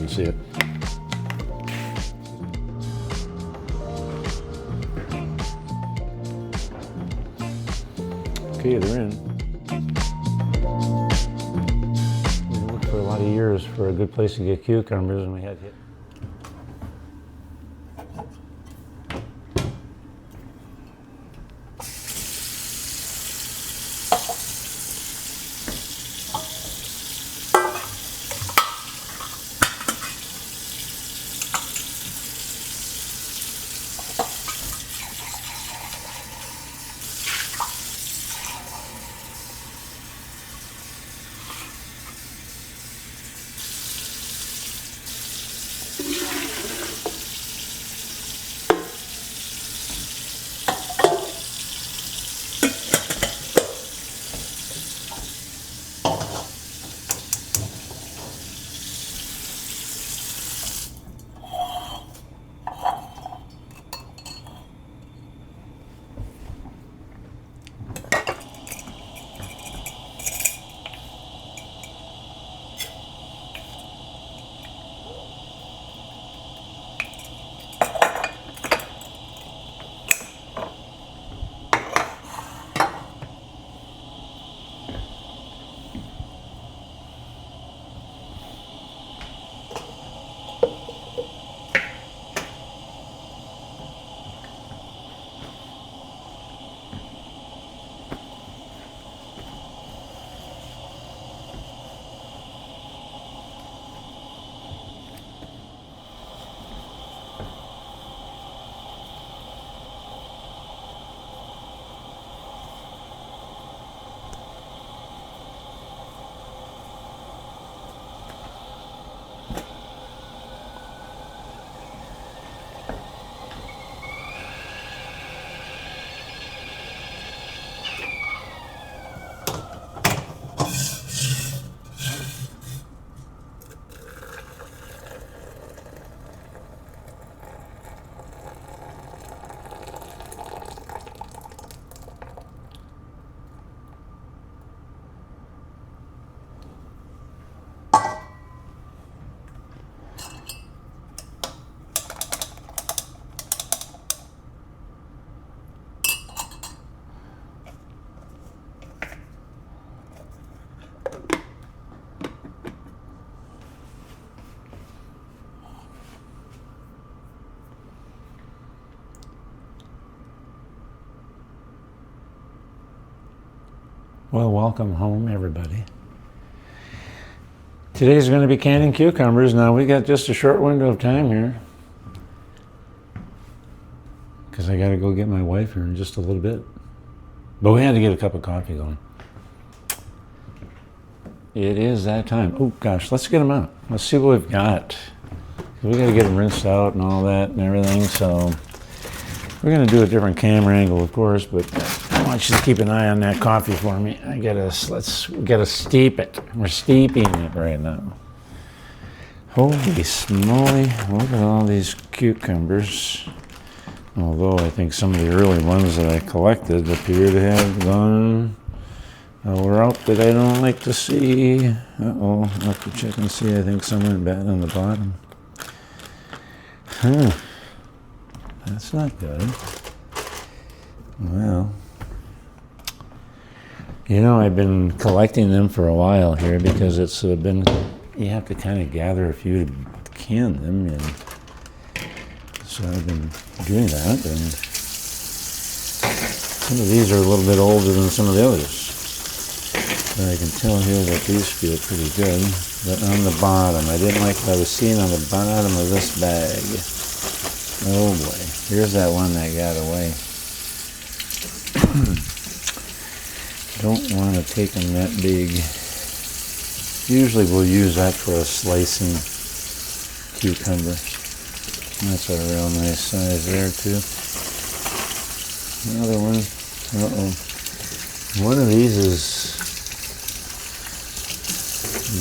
can see it. Okay, they're in. We looked for a lot of years for a good place to get cucumbers, and we had hit. Well, welcome home, everybody. Today's going to be canning cucumbers. Now, we got just a short window of time here because I got to go get my wife here in just a little bit. But we had to get a cup of coffee going. It is that time. Oh, gosh, let's get them out. Let's see what we've got. We got to get them rinsed out and all that and everything, so we're going to do a different camera angle, of course, but I want you to keep an eye on that coffee for me. We gotta steep it. We're steeping it right now. Holy smoly, look at all these cucumbers. Although I think some of the early ones that I collected appear to have gone a route that I don't like to see. Uh-oh, I'll have to check and see. I think some went bad on the bottom. Huh. That's not good. Well, you know, I've been collecting them for a while here because it's been, you have to kind of gather a few to can them, and so I've been doing that, and some of these are a little bit older than some of the others. But I can tell here that these feel pretty good. But on the bottom, I didn't like what I was seeing on the bottom of this bag. Oh boy, here's that one that got away. Don't want to take them that big. Usually we'll use that for a slicing cucumber. That's a real nice size there too. Another one. Uh-oh. One of these is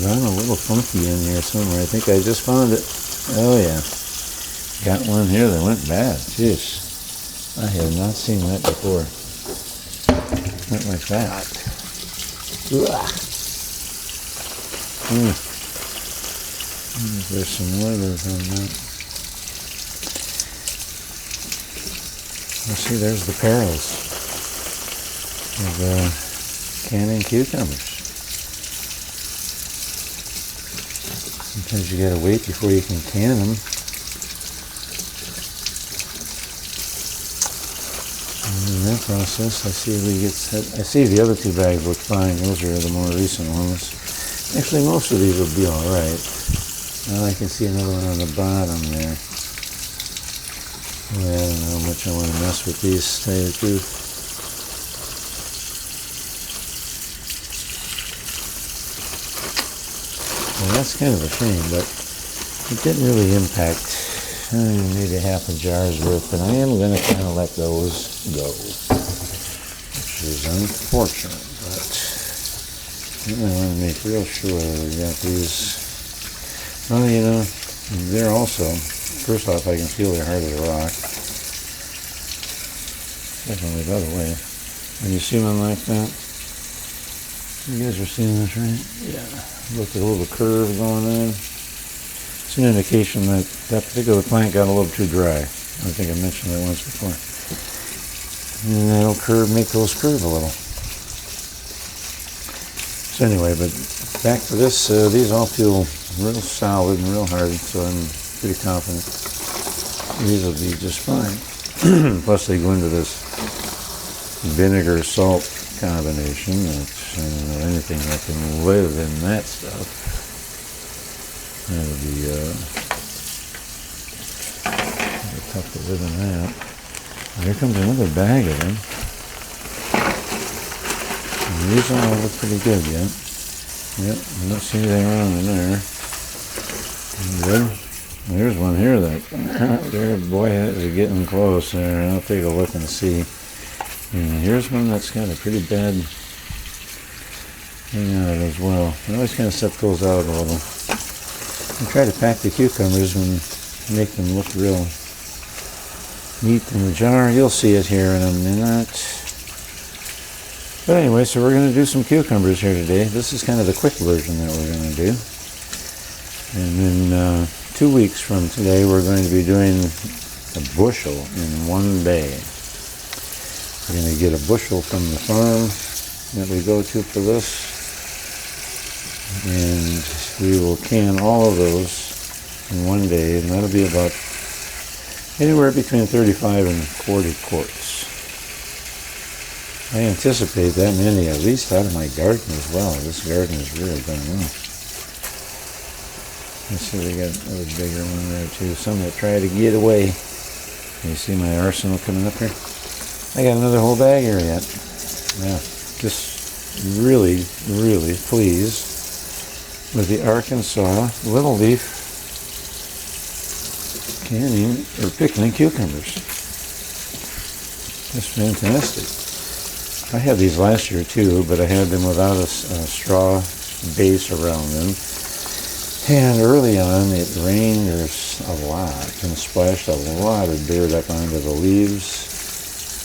gone a little funky in here somewhere. I think I just found it. Oh yeah. Got one here that went bad. Jeez. I have not seen that before. Not like that. There's some letters on that. Let's see, there's the perils of canning cucumbers. Sometimes you gotta wait before you can can them. And in that process, I see the other two bags look fine. Those are the more recent ones. Actually, most of these will be all right. Now I can see another one on the bottom there. Well, I don't know how much I want to mess with these, to tell you the truth. Well, that's kind of a shame, but it didn't really impact maybe half a jar's worth, but I am going to kind of let those go, which is unfortunate, but I want to make real sure we got these. Well, you know, they're also, first off, I can feel they're hard as a rock. Definitely the other way. When you see one like that, you guys are seeing this, right? Yeah. Look at a little curve going on. It's an indication that that particular plant got a little too dry. I think I mentioned that once before. And that'll make those curve a little. So anyway, but back to this, these all feel real solid and real hard, so I'm pretty confident these will be just fine. Plus they go into this vinegar salt combination. That's, anything that can live in that stuff. That'll be tough to live in that. Here comes another bag of them. And these all look pretty good yet. Yep, I don't see anything wrong in there. Good. There's one here that, there, boy, is getting close there. I'll take a look and see. And here's one that's got a pretty bad thing on it as well. I always kind of set those out a little. I try to pack the cucumbers and make them look real neat in the jar. You'll see it here in a minute. But anyway, so we're going to do some cucumbers here today. This is kind of the quick version that we're going to do. And then 2 weeks from today, we're going to be doing a bushel in one day. We're going to get a bushel from the farm that we go to for this. And we will can all of those in one day. And that'll be about anywhere between 35 and 40 quarts. I anticipate that many, at least out of my garden as well. This garden is really done well. Let's see, we got another bigger one there too. Some that try to get away. You see my arsenal coming up here? I got another whole bag here yet. Yeah, just really, really pleased with the Arkansas Little Leaf canning or pickling cucumbers. Just fantastic. I had these last year too, but I had them without a straw base around them. And early on, it rained a lot and splashed a lot of dirt up onto the leaves.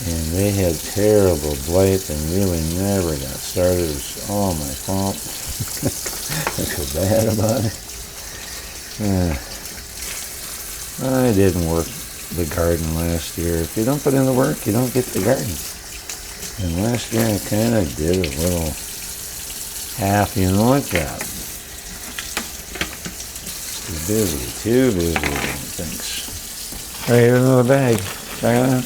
And they had terrible blight and really never got started. It was all my fault. I feel bad about it. I didn't work the garden last year. If you don't put in the work, you don't get the garden. And last year I kind of did a little half-you-know-it job. Too busy, thanks. All right, here's another bag. Check it out.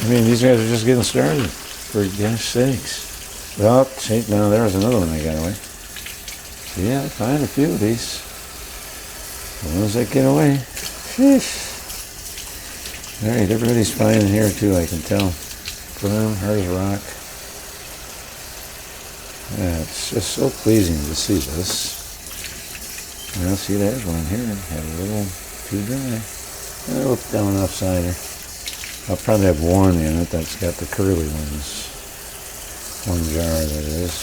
I mean, these guys are just getting started, for gosh sakes. Well, see, now there was another one I got away. Yeah, I find a few of these. The ones that get away. Sheesh. All right, everybody's fine in here too, I can tell. Firm, hard as a rock. Yeah, it's just so pleasing to see this. Well, see, there's one here. Had a little too dry. A little down offsider. I'll probably have one in it that's got the curly ones. One jar, that is.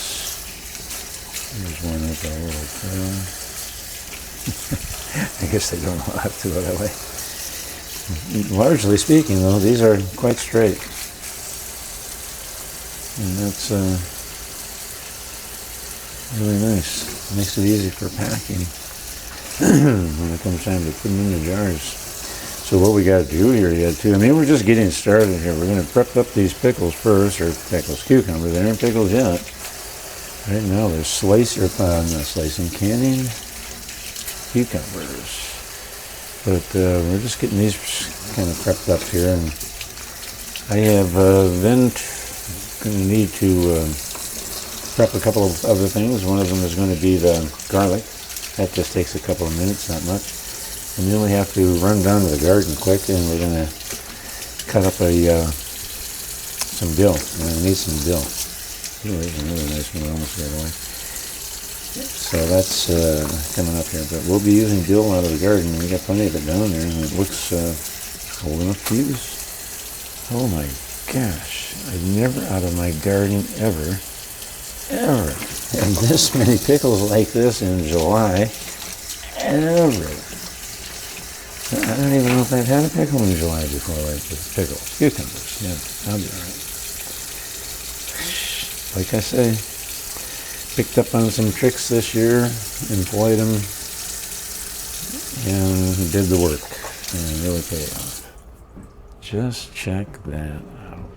There's one with a little curl. I guess they don't know how to do it that way. Largely speaking, though, these are quite straight. And Really nice. Makes it easy for packing when it comes time to put them in the jars. So what we got to do here yet too, I mean, we're just getting started here. We're going to prep up these pickles first, or pickles, cucumbers. They aren't pickles yet. Right now they're not slicing, canning cucumbers. But we're just getting these kind of prepped up here. And I have then going to need to prep a couple of other things. One of them is going to be the garlic. That just takes a couple of minutes, not much. And then we have to run down to the garden quick, and we're going to cut up some dill. We're going to need some dill. Ooh, there's another nice one almost got away. So that's coming up here. But we'll be using dill out of the garden, and we got plenty of it down there, and it looks old enough to use. Oh my gosh. I've never out of my garden ever had this many pickles like this in July. Ever. I don't even know if I've had a pickle in July before like this. Pickles. Cucumbers. Yeah, I'll be alright. Like I say, picked up on some tricks this year, employed them, and did the work. And really paid off. Just check that out.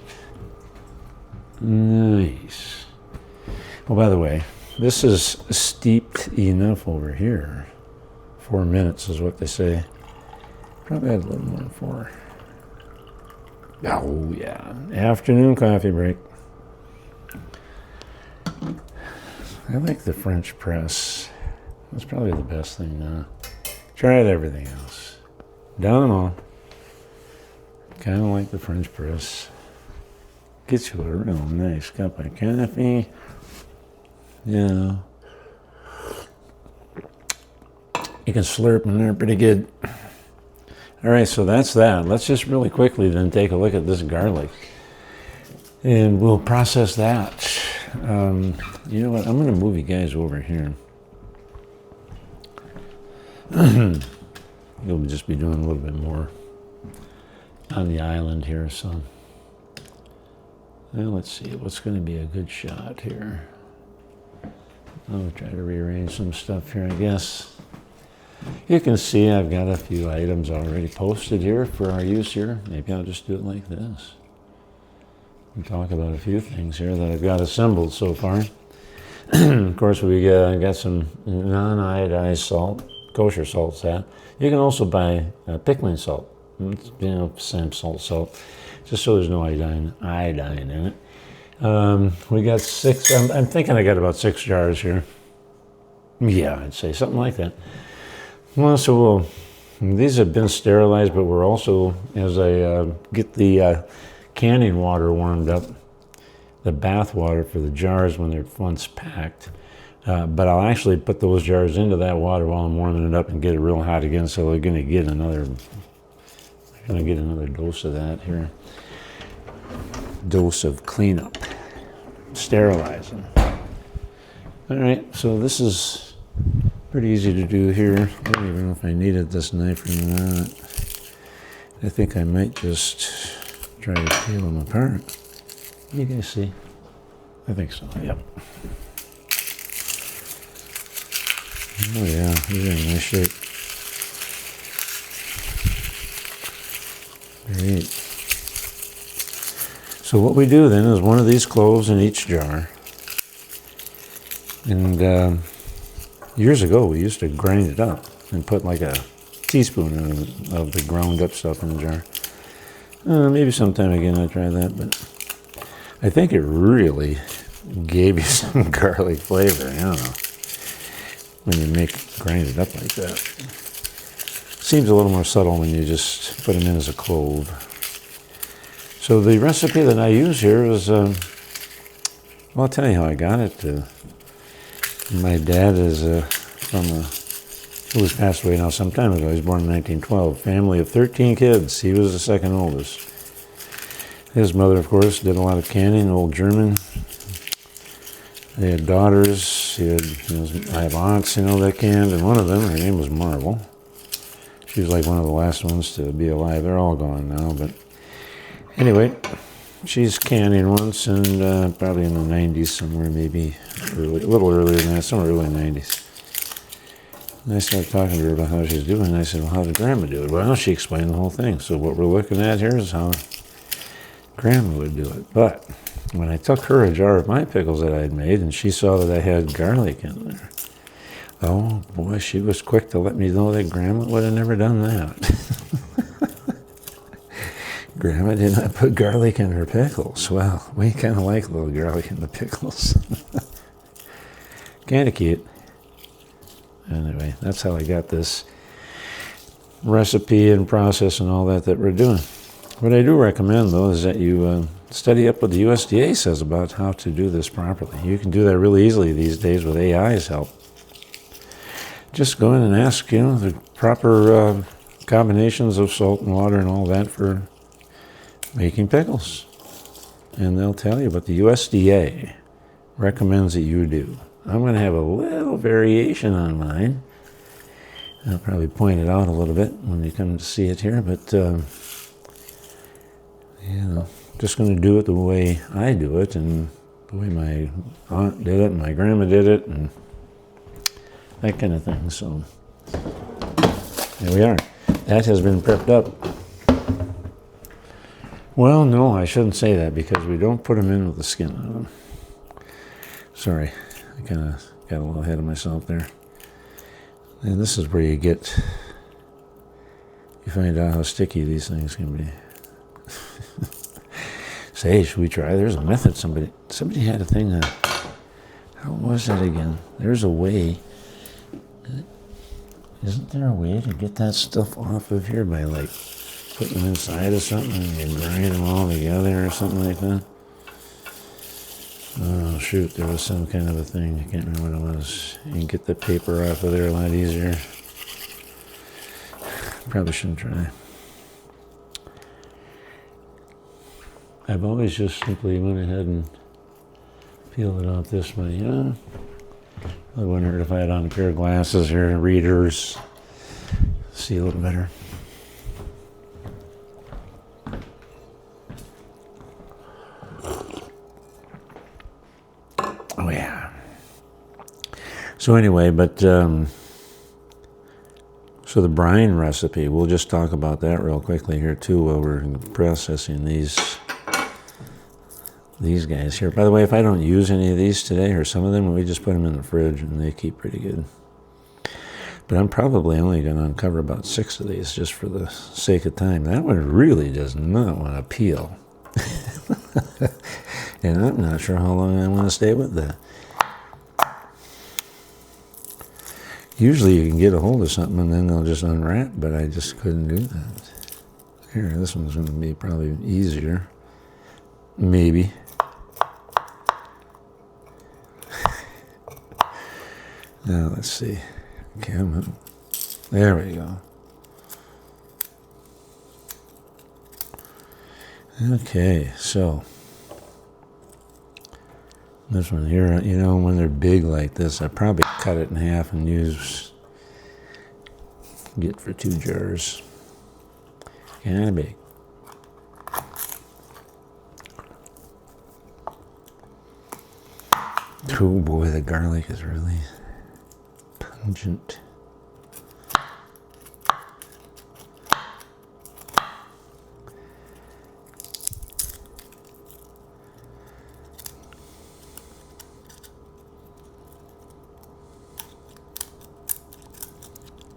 Nice. Oh, by the way, this is steeped enough over here. 4 minutes is what they say. Probably had a little more than 4. Oh, yeah. Afternoon coffee break. I like the French press. That's probably the best thing now. Tried everything else. Done them all. Kind of like the French press. Gets you a real nice cup of coffee. Yeah. You can slurp in there pretty good. All right, so that's that. Let's just really quickly then take a look at this garlic. And we'll process that. You know what? I'm going to move you guys over here. You'll just be doing a little bit more on the island here, so. Well, let's see. What's going to be a good shot here? I'll try to rearrange some stuff here, I guess. You can see I've got a few items already posted here for our use here. Maybe I'll just do it like this. And talk about a few things here that I've got assembled so far. Of course, we got some non-iodized salt, kosher salt that. You can also buy pickling salt. It's, you know, same salt, just so there's no iodine in it. We got 6, I'm thinking I got about 6 jars here. Yeah, I'd say something like that. Well, so these have been sterilized, but we're also, as I get the canning water warmed up, the bath water for the jars when they're once packed, but I'll actually put those jars into that water while I'm warming it up and get it real hot again, so we're going to get another dose of that here. Dose of cleanup, sterilizing. All right, so this is pretty easy to do here. I don't even know if I needed this knife or not. I think I might just try to peel them apart. You guys see? I think so, yep. Oh yeah, these are in nice shape. Great. So what we do then is one of these cloves in each jar. And years ago we used to grind it up and put like a teaspoon of the ground up stuff in the jar. Maybe sometime again I'll try that, but I think it really gave you some garlic flavor, I don't know, when you grind it up like that. Seems a little more subtle when you just put them in as a clove. So the recipe that I use here is, well, I'll tell you how I got it. My dad is he was passed away now some time ago. He was born in 1912. Family of 13 kids. He was the second oldest. His mother, of course, did a lot of canning, old German. They had daughters. I have aunts, that canned, and one of them, her name was Marvel. She was like one of the last ones to be alive. They're all gone now, but anyway, she's canning once, and probably in the 90s somewhere, maybe early, a little earlier than that, somewhere early 90s. And I started talking to her about how she's doing, and I said, well, how did Grandma do it? Well, she explained the whole thing. So what we're looking at here is how Grandma would do it. But when I took her a jar of my pickles that I'd made, and she saw that I had garlic in there, oh boy, she was quick to let me know that Grandma would have never done that. Grandma did not put garlic in her pickles. Well, we kind of like a little garlic in the pickles. Kind of cute. Anyway, that's how I got this recipe and process and all that we're doing. What I do recommend, though, is that you study up what the USDA says about how to do this properly. You can do that really easily these days with AI's help. Just go in and ask, the proper combinations of salt and water and all that for making pickles. And they'll tell you what the USDA recommends that you do. I'm going to have a little variation on mine. I'll probably point it out a little bit when you come to see it here, but, just going to do it the way I do it and the way my aunt did it and my grandma did it and that kind of thing. So, there we are. That has been prepped up. Well, no, I shouldn't say that because we don't put them in with the skin on them. Sorry. I kind of got a little ahead of myself there. And this is where you find out how sticky these things can be. Say, should we try? There's a method. Somebody had a thing. How was that again? There's a way. Isn't there a way to get that stuff off of here by like putting them inside of something and you grind them all together or something like that? Oh, shoot, there was some kind of a thing. I can't remember what it was. You can get the paper off of there a lot easier. Probably shouldn't try. I've always just simply went ahead and peeled it out this way. Yeah. I wouldn't hurt if I had on a pair of glasses here, readers. See a little better. Oh, yeah. So anyway, so the brine recipe, we'll just talk about that real quickly here too while we're processing these guys here. By the way, if I don't use any of these today or some of them, we just put them in the fridge and they keep pretty good. But I'm probably only going to uncover about 6 of these just for the sake of time. That one really does not want to peel. And I'm not sure how long I want to stay with that. Usually you can get a hold of something and then they'll just unwrap, but I just couldn't do that. Here, this one's going to be probably easier. Maybe. Now, let's see. Okay, there we go. Okay, so this one here, when they're big like this, I probably cut it in half and get for 2 jars. Kind of big. Oh boy, the garlic is really pungent.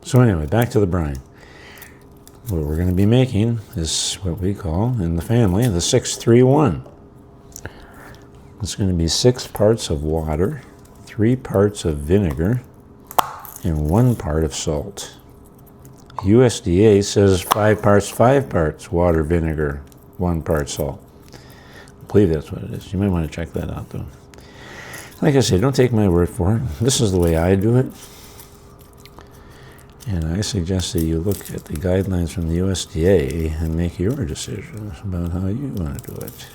So anyway, back to the brine. What we're going to be making is what we call in the family the 6-3-1. It's going to be 6 parts of water, 3 parts of vinegar, and 1 part of salt. USDA says 5 parts water, vinegar, 1 part salt. I believe that's what it is. You might want to check that out though. Like I said, don't take my word for it. This is the way I do it. And I suggest that you look at the guidelines from the USDA and make your decisions about how you want to do it.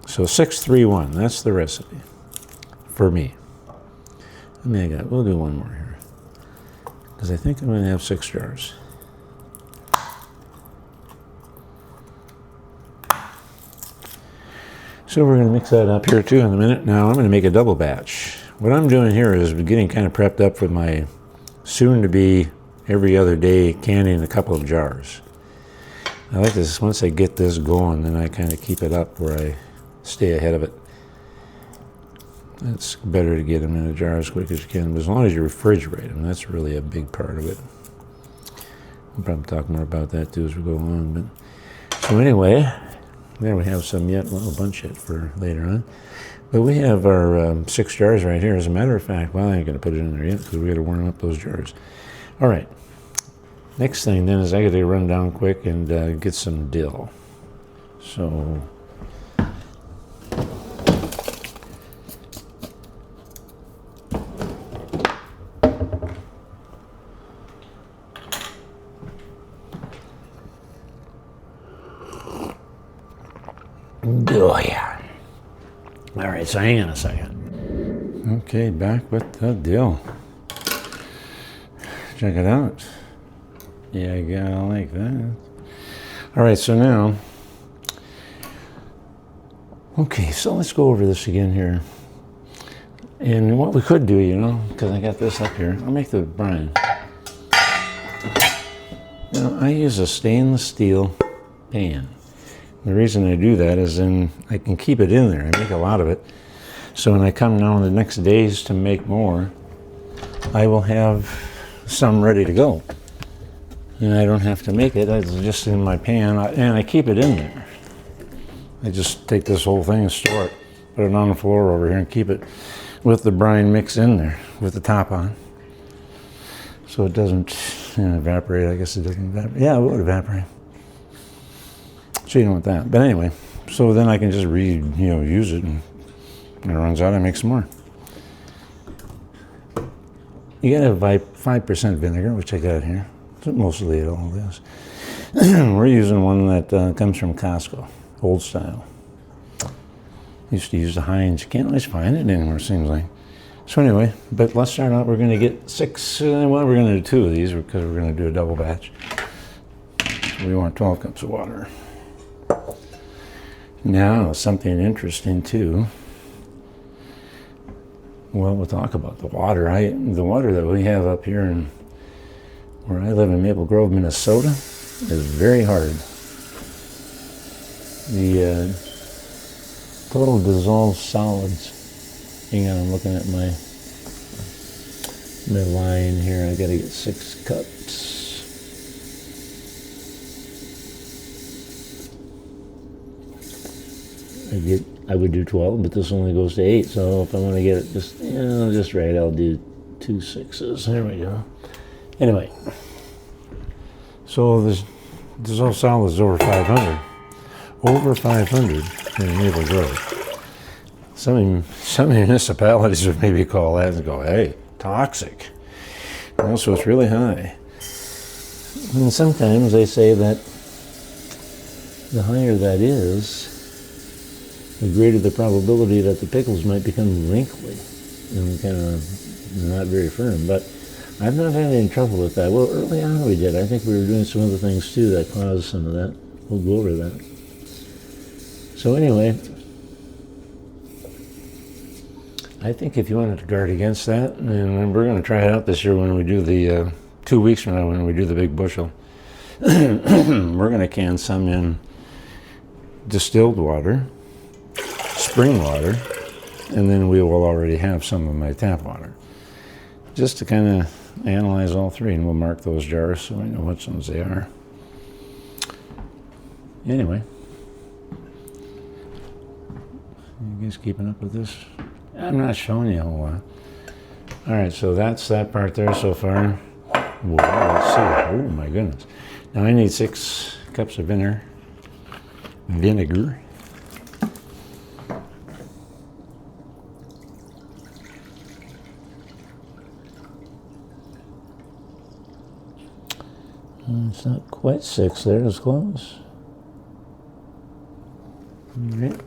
So 6-3-1, that's the recipe for me. We'll do one more here because I think I'm going to have 6 jars. So we're going to mix that up here too in a minute. Now I'm going to make a double batch. What I'm doing here is getting kind of prepped up for my soon-to-be every other day canning a couple of jars. I like this. Once I get this going, then I kind of keep it up where I stay ahead of it. It's better to get them in a jar as quick as you can, but as long as you refrigerate them, that's really a big part of it. We'll probably talk more about that too as we go along. But so anyway, there we have some yet, well, a bunch yet for later on. But we have our 6 jars right here. As a matter of fact, well, I ain't going to put it in there yet because we got to warm up those jars. All right. Next thing then is I got to run down quick and get some dill. So oh yeah. All right, so hang on a second. Okay, back with the dill. Check it out. Yeah, I gotta like that. All right, so now, okay, so let's go over this again here. And what we could do, you know, because I got this up here, I'll make the brine. Now, I use a stainless steel pan. The reason I do that is then I can keep it in there. I make a lot of it. So when I come now in the next days to make more, I will have some ready to go. And I don't have to make it. It's just in my pan, and I keep it in there. I just take this whole thing and store it, put it on the floor over here and keep it with the brine mix in there with the top on. So it doesn't evaporate. I guess it doesn't evaporate. Yeah, it would evaporate. So you don't want that. But anyway, so then I can just use it, and when it runs out, I make some more. You gotta have 5% vinegar, which I got here. That's mostly it all is. We're using one that comes from Costco, old style. Used to use the Heinz. You can't always find it anymore, it seems like. So anyway, but let's start out. We're gonna get 6, well, we're gonna do 2 of these because we're gonna do a double batch. We want 12 cups of water. Now, something interesting too. Well, we'll talk about the water. The water that we have up here in where I live in Maple Grove, Minnesota, is very hard. The total dissolved solids. Hang on, I'm looking at my line here. I gotta get 6 cups. I would do 12, but this only goes to 8. So if I want to get it just right, I'll do 2 6s. There we go. Anyway, so this dissolved solid is over 500. Over 500 in Maple Grove. Some municipalities would maybe call that and go, hey, toxic. So it's really high. And sometimes they say that the higher that is, the greater the probability that the pickles might become wrinkly and kind of not very firm. But I've not had any trouble with that. Well, early on we did. I think we were doing some other things too that caused some of that. We'll go over that. So anyway, I think if you wanted to guard against that, and we're going to try it out this year when we do the 2 weeks from now when we do the big bushel, we're going to can some in distilled water, spring water, and then we will already have some of my tap water. Just to kind of analyze all 3, and we'll mark those jars so we know which ones they are. Anyway, you guys keeping up with this? I'm not showing you a whole lot. All right, so that's that part there so far. Whoa, let's see. Oh my goodness. Now I need 6 cups of vinegar. It's not quite 6 there, it's close. All right.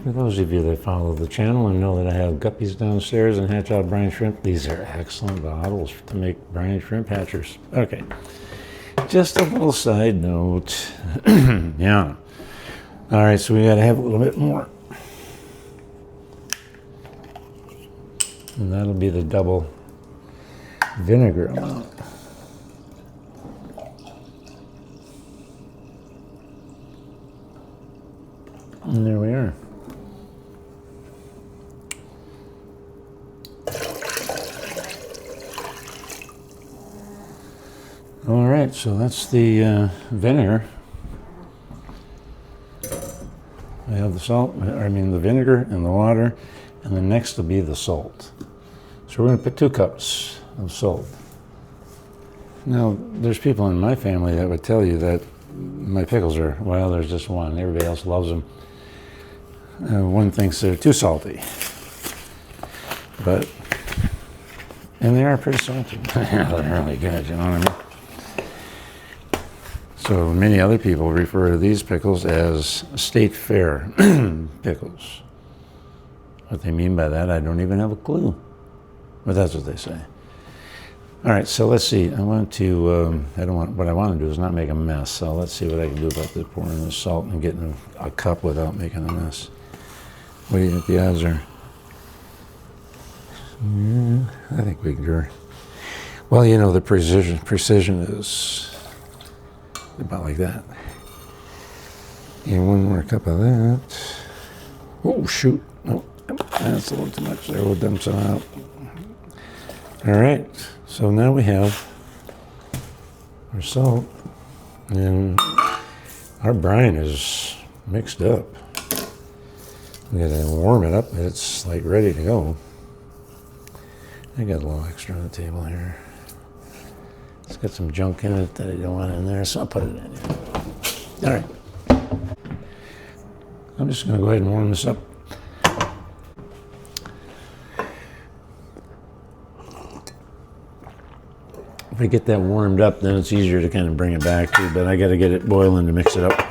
For those of you that follow the channel and know that I have guppies downstairs and hatch out brine shrimp, these are excellent bottles to make brine shrimp hatchers. Okay, Just a little side note. Yeah. All right, so we got to have a little bit more. And that'll be the double vinegar amount. And there we are. All right, so that's the vinegar. I have the salt, the vinegar and the water, and then next will be the salt. So we're going to put 2 cups of salt. Now, there's people in my family that would tell you that my pickles are, well, there's just one. Everybody else loves them. One thinks they're too salty. And they are pretty salty. They're really good, you know what I mean? So many other people refer to these pickles as State Fair pickles. What they mean by that, I don't even have a clue. But that's what they say. All right, so let's see. I want to, what I want to do is not make a mess. So let's see what I can do about this, pouring the salt and getting a cup without making a mess. What do you think the odds are? Yeah, I think we can do it. Well, you know, the precision is about like that. And one more cup of that. Oh, shoot. Oh, that's a little too much there. We'll dump some out. All right. So now we have our salt. And our brine is mixed up. We gotta warm it up. It's like ready to go. I got a little extra on the table here. It's got some junk in it that I don't want in there, so I'll put it in here. All right. I'm just going to go ahead and warm this up. If I get that warmed up, then it's easier to kind of bring it back to, but I got to get it boiling to mix it up.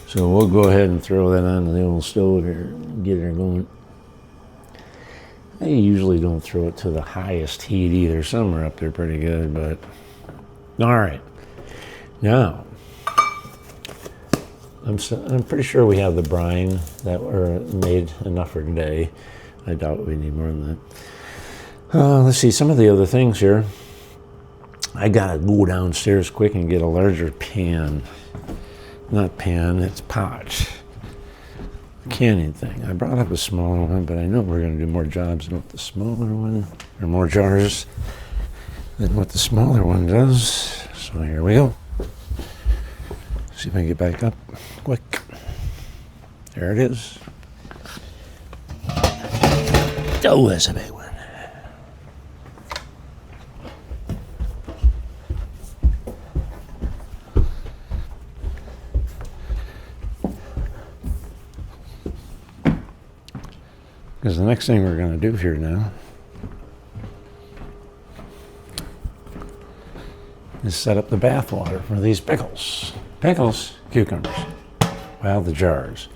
So we'll go ahead and throw that on the old stove here and get her going. I usually don't throw it to the highest heat either. Some are up there pretty good, but all right. Now, I'm pretty sure we have the brine that were made enough for today. I doubt we need more than that. Let's see some of the other things here. I gotta go downstairs quick and get a larger pan. Not pan, it's pot. Canning thing. I brought up a smaller one, but I know we're going to do more jobs with the smaller one, or more jars than what the smaller one does. So here we go. See if I can get back up quick. There it is. Oh, that's a big one. Because the next thing we're going to do here now is set up the bath water for these pickles. Pickles, cucumbers. Well, the jars.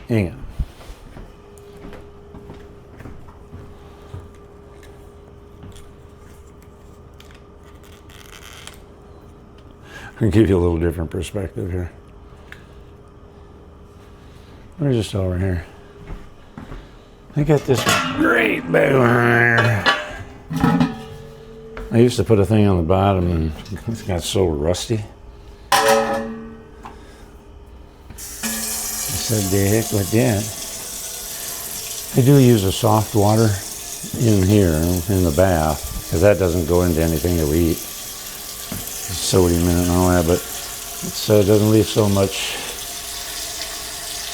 Hang on. I'll give you a little different perspective here. We're just over here. I got this great big one here. I used to put a thing on the bottom and it got so rusty. I said, the heck with that. I do use a soft water in here, in the bath, because that doesn't go into anything that we eat. Sodium in it and all that, but it doesn't leave so much.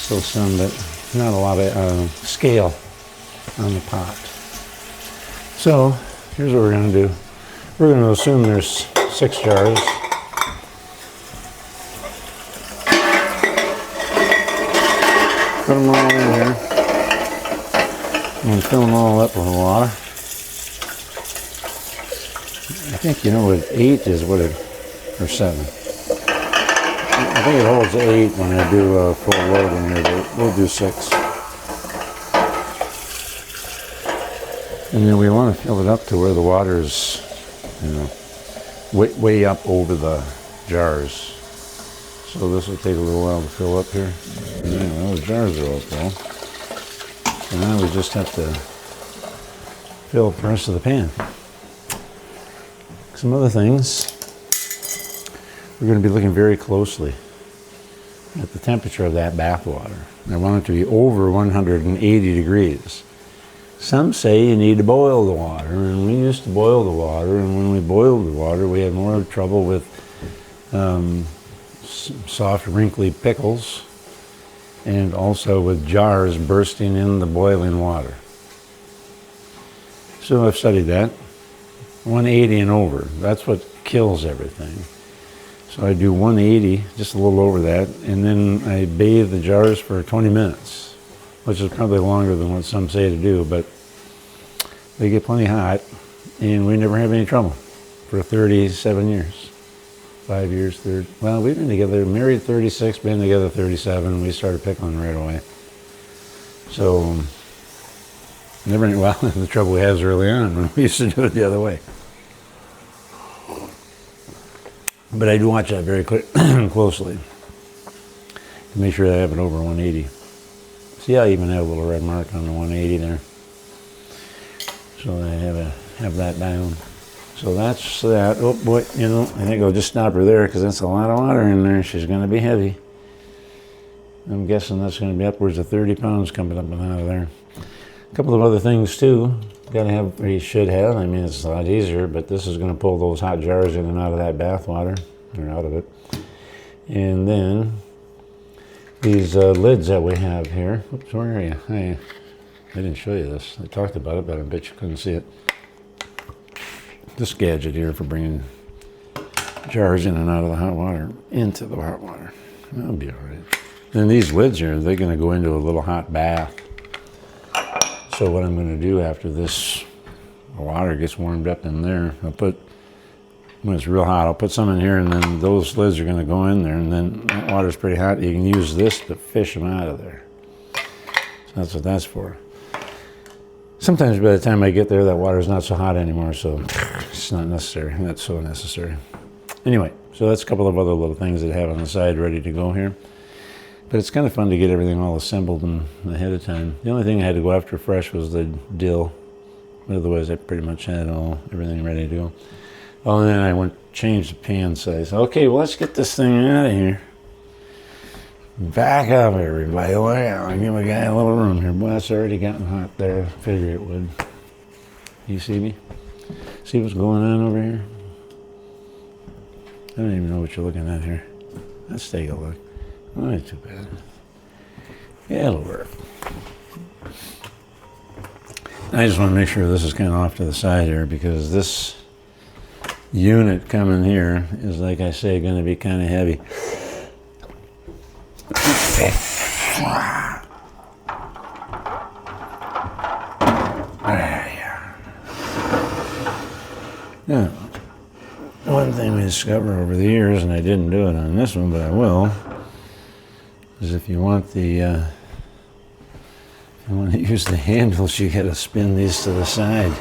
Still some, but not a lot of scale on the pot. So here's what we're going to do. We're going to assume there's 6 jars. Put them all in here and fill them all up with water. I think, you know, with 8 is what it, or 7. I think it holds 8 when I do a full load in here, but we'll do 6. And then we want to fill it up to where the water is, you know, way up over the jars. So this will take a little while to fill up here. Well, the jars are all full. And now we just have to fill up the rest of the pan. Some other things, we're going to be looking very closely at the temperature of that bath water. I want it to be over 180 degrees. Some say you need to boil the water, and we used to boil the water, and when we boiled the water, we had more trouble with soft, wrinkly pickles, and also with jars bursting in the boiling water. So I've studied that. 180 and over, that's what kills everything. So I do 180, just a little over that, and then I bathe the jars for 20 minutes, which is probably longer than what some say to do, but they get plenty hot, and we never have any trouble for 37 years. 5 years, well, we've been together, married 36, been together 37, we started pickling right away. So, never, well, the trouble we had was early on when we used to do it the other way. But I do watch that very closely to make sure that I have it over 180. See, I even have a little red mark on the 180 there. So I have that down. So that's that. Oh boy, I think I'll just stop her there because that's a lot of water in there. She's going to be heavy. I'm guessing that's going to be upwards of 30 pounds coming up and out of there. A couple of other things too. Got to have, or you should have, I mean it's a lot easier, but this is going to pull those hot jars in and out of that bath water, or out of it. And then these lids that we have here. Oops, where are you? I didn't show you this. I talked about it, but I bet you couldn't see it. This gadget here for bringing jars in and out of the hot water, into the hot water. That'll be all right. Then these lids here, they're going to go into a little hot bath. So what I'm going to do after this water gets warmed up in there, I'll put, when it's real hot, I'll put some in here, and then those lids are going to go in there, and then that water's pretty hot. You can use this to fish them out of there. So that's what that's for. Sometimes by the time I get there, that water's not so hot anymore, so it's not necessary. That's so necessary. Anyway, so that's a couple of other little things that I have on the side ready to go here. But it's kind of fun to get everything all assembled and ahead of time. The only thing I had to go after fresh was the dill. Otherwise, I pretty much had everything ready to go. Oh, and then I changed the pan size. Okay, well, let's get this thing out of here. Back up, everybody. Wow, I'll give a guy a little room here. Boy, that's already gotten hot there. Figure it would. You see me? See what's going on over here? I don't even know what you're looking at here. Let's take a look. Oh, not too bad. Yeah, it'll work. I just want to make sure this is kind of off to the side here because this unit coming here is, like I say, going to be kind of heavy. Now, one thing we discovered over the years, and I didn't do it on this one, but I will, is if you want to use the handles, you got to spin these to the side.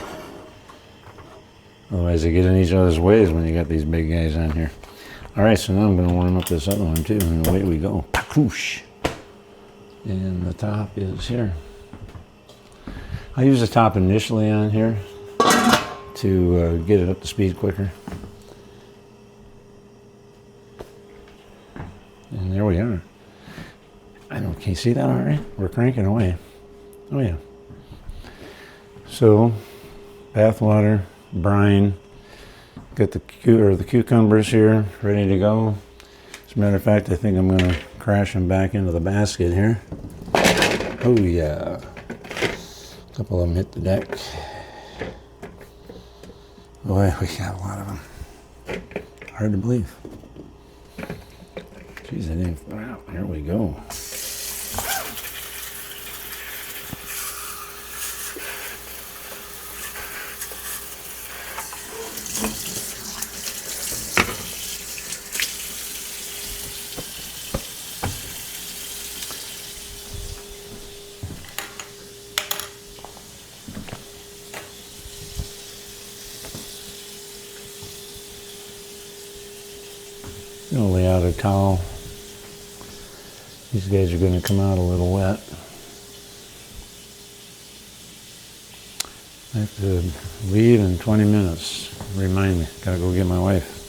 Otherwise, they get in each other's ways when you got these big guys on here. All right, so now I'm going to warm up this other one too, and away we go. Pakoosh. And the top is here. I use the top initially on here to get it up to speed quicker. And there we are. Can you see that all right? We're cranking away. Oh yeah. So, bath water, brine, got the cucumbers here ready to go. As a matter of fact, I think I'm going to crash them back into the basket here. Oh yeah. A couple of them hit the deck. Boy, we got a lot of them. Hard to believe. Jeez, I didn't. Wow, here we go. Gonna lay out a towel. These guys are gonna come out a little wet. I have to leave in 20 minutes. Remind me, gotta go get my wife.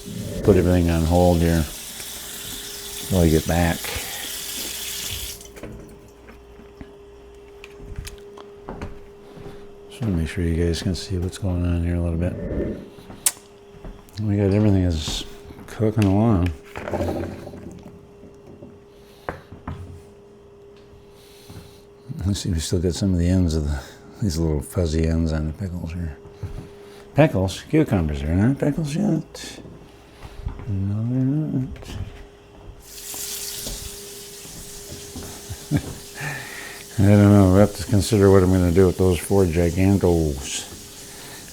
Put everything on hold here till I get back. Just want to make sure you guys can see what's going on here a little bit. We got everything is cooking along. Let's see, we still got some of the ends of these little fuzzy ends on the pickles here. Pickles, cucumbers, they're not pickles yet. No, they're not. I don't know, we'll have to consider what I'm going to do with those 4 gigantos.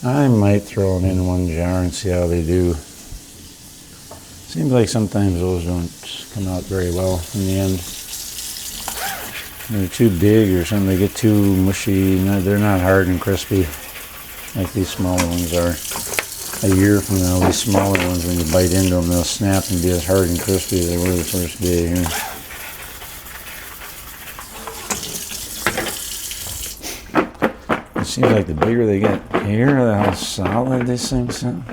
I might throw them in one jar and see how they do. Seems like sometimes those don't come out very well in the end. They're too big or something, they get too mushy. No, they're not hard and crispy like these smaller ones are. A year from now, these smaller ones, when you bite into them, they'll snap and be as hard and crispy as they were the first day here. It seems like the bigger they get here, how solid these things sound.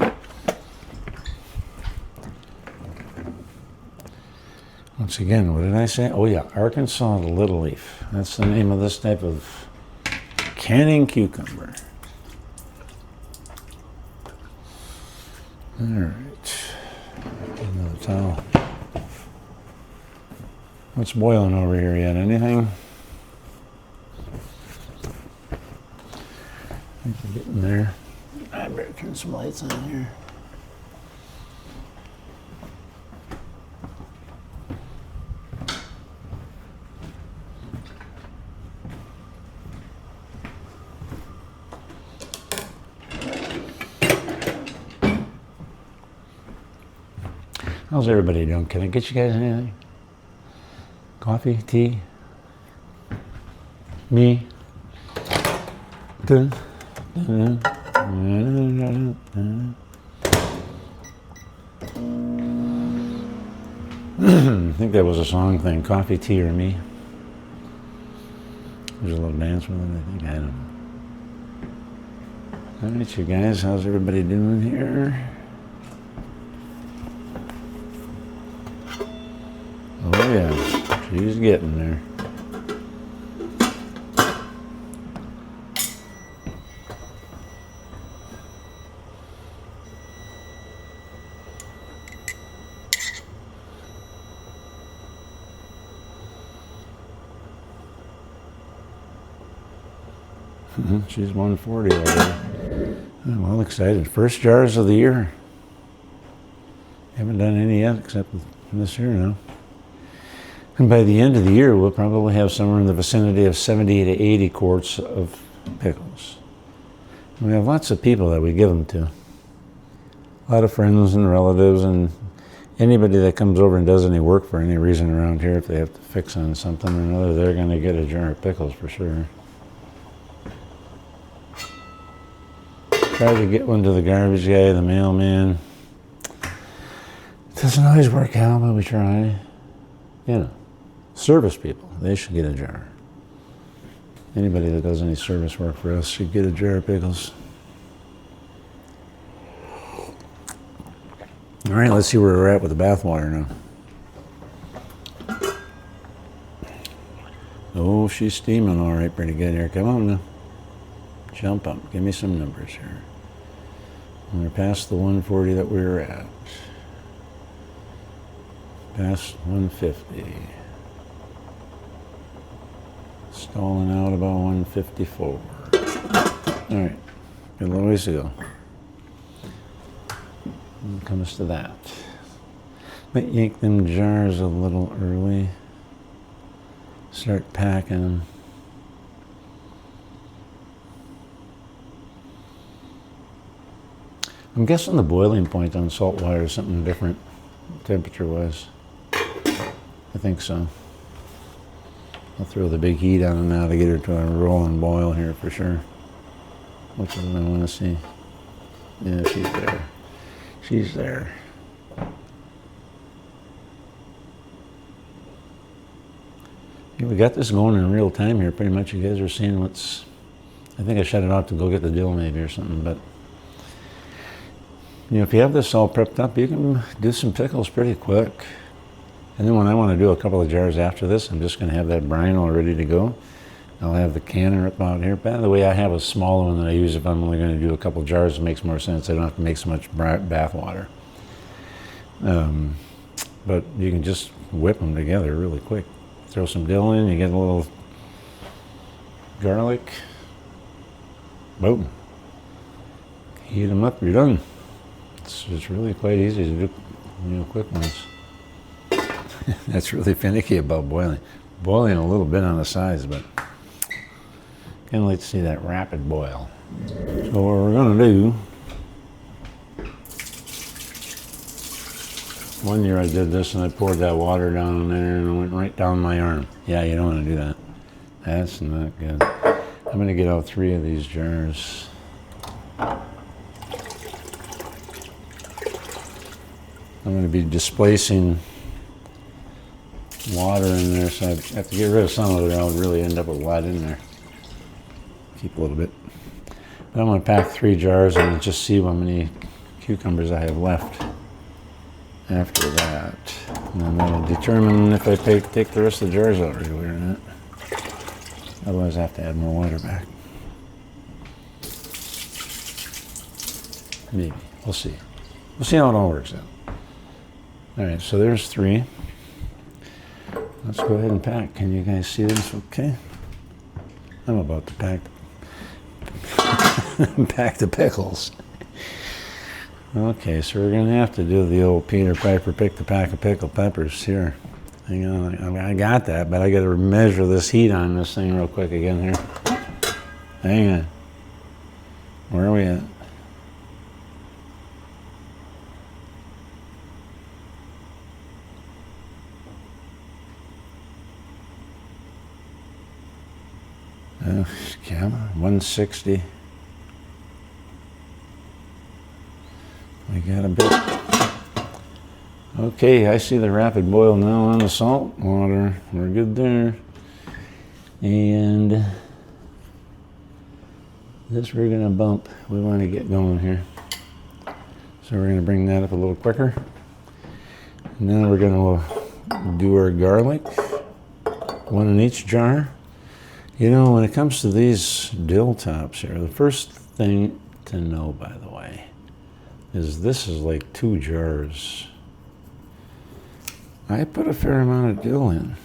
Once again, what did I say? Oh yeah, Arkansas Little Leaf. That's the name of this type of canning cucumber. All right, another towel. What's boiling over here yet? Anything? I think we're getting there. I better turn some lights on here. How's everybody doing? Can I get you guys anything? Coffee? Tea? Me? Dun, dun, dun, dun, dun. I think that was a song thing. Coffee, tea, or me? There's a little dance with it, I think. I don't know. All right, you guys. How's everybody doing here? Oh yeah, she's getting there. She's 140 already. I'm well excited. First jars of the year. Haven't done any yet except this year now. And by the end of the year, we'll probably have somewhere in the vicinity of 70 to 80 quarts of pickles. And we have lots of people that we give them to. A lot of friends and relatives and anybody that comes over and does any work for any reason around here, if they have to fix on something or another, they're going to get a jar of pickles for sure. Try to get one to the garbage guy, the mailman. It doesn't always work out, but we try. You know. Service people, they should get a jar. Anybody that does any service work for us should get a jar of pickles. All right, let's see where we're at with the bath water now. Oh, she's steaming all right pretty good here. Come on now. Jump up. Give me some numbers here. We're past the 140 that we were at. Past 150. Stalling out about 154. All right, got a little ways to go. When it comes to that, might yank them jars a little early. Start packing them. I'm guessing the boiling point on salt water is something different, temperature-wise. I think so. I'll throw the big heat on it now to get her to a rolling boil here for sure. Which is what I want to see. Yeah, she's there. She's there. we got this going in real time here. Pretty much, you guys are seeing what's. I think I shut it off to go get the dill maybe or something. But you know, if you have this all prepped up, you can do some pickles pretty quick. And then when I want to do a couple of jars after this, I'm just going to have that brine all ready to go. I'll have the canner up out here. By the way, I have a smaller one that I use if I'm only going to do a couple of jars. It makes more sense. I don't have to make so much bath water. But you can just whip them together really quick. Throw some dill in, you get a little garlic. Boom. Heat them up, you're done. It's really quite easy to do, you know, quick ones. That's really finicky about boiling. Boiling a little bit on the sides, but kind of like to see that rapid boil. So what we're gonna do, one year I did this and I poured that water down in there and it went right down my arm. Yeah, you don't want to do that. That's not good. I'm going to get out 3 of these jars. I'm going to be displacing water in there, so I have to get rid of some of it or I'll really end up with a lot in there. Keep a little bit. But I'm going to pack 3 jars and just see how many cucumbers I have left after that. And then that'll determine if I take the rest of the jars out regularly or not. Otherwise I have to add more water back. Maybe. We'll see. We'll see how it all works out. Alright, so there's 3. Let's go ahead and pack. Can you guys see this okay? I'm about to pack pack the pickles. Okay, so we're going to have to do the old Peter Piper pick the pack of pickled peppers here. Hang on, I got that, but I got to measure this heat on this thing real quick again here. Hang on. Where are we at? Camera, 160. We got a bit. Okay, I see the rapid boil now on the salt water. We're good there. And this we're gonna bump. We want to get going here. So we're gonna bring that up a little quicker. And then we're gonna do our garlic. 1 in each jar. You know, when it comes to these dill tops here, the first thing to know, by the way, is this is like 2 jars. I put a fair amount of dill in.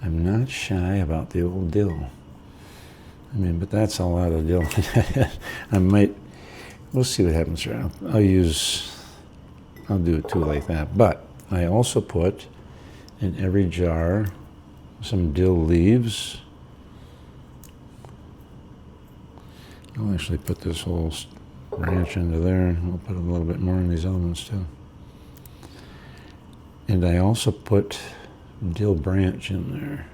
I'm not shy about the old dill. I mean, but that's a lot of dill. We'll see what happens here. I'll do it too like that. But I also put in every jar some dill leaves. I'll actually put this whole branch into there. We'll put a little bit more in these elements too. And I also put dill branch in there.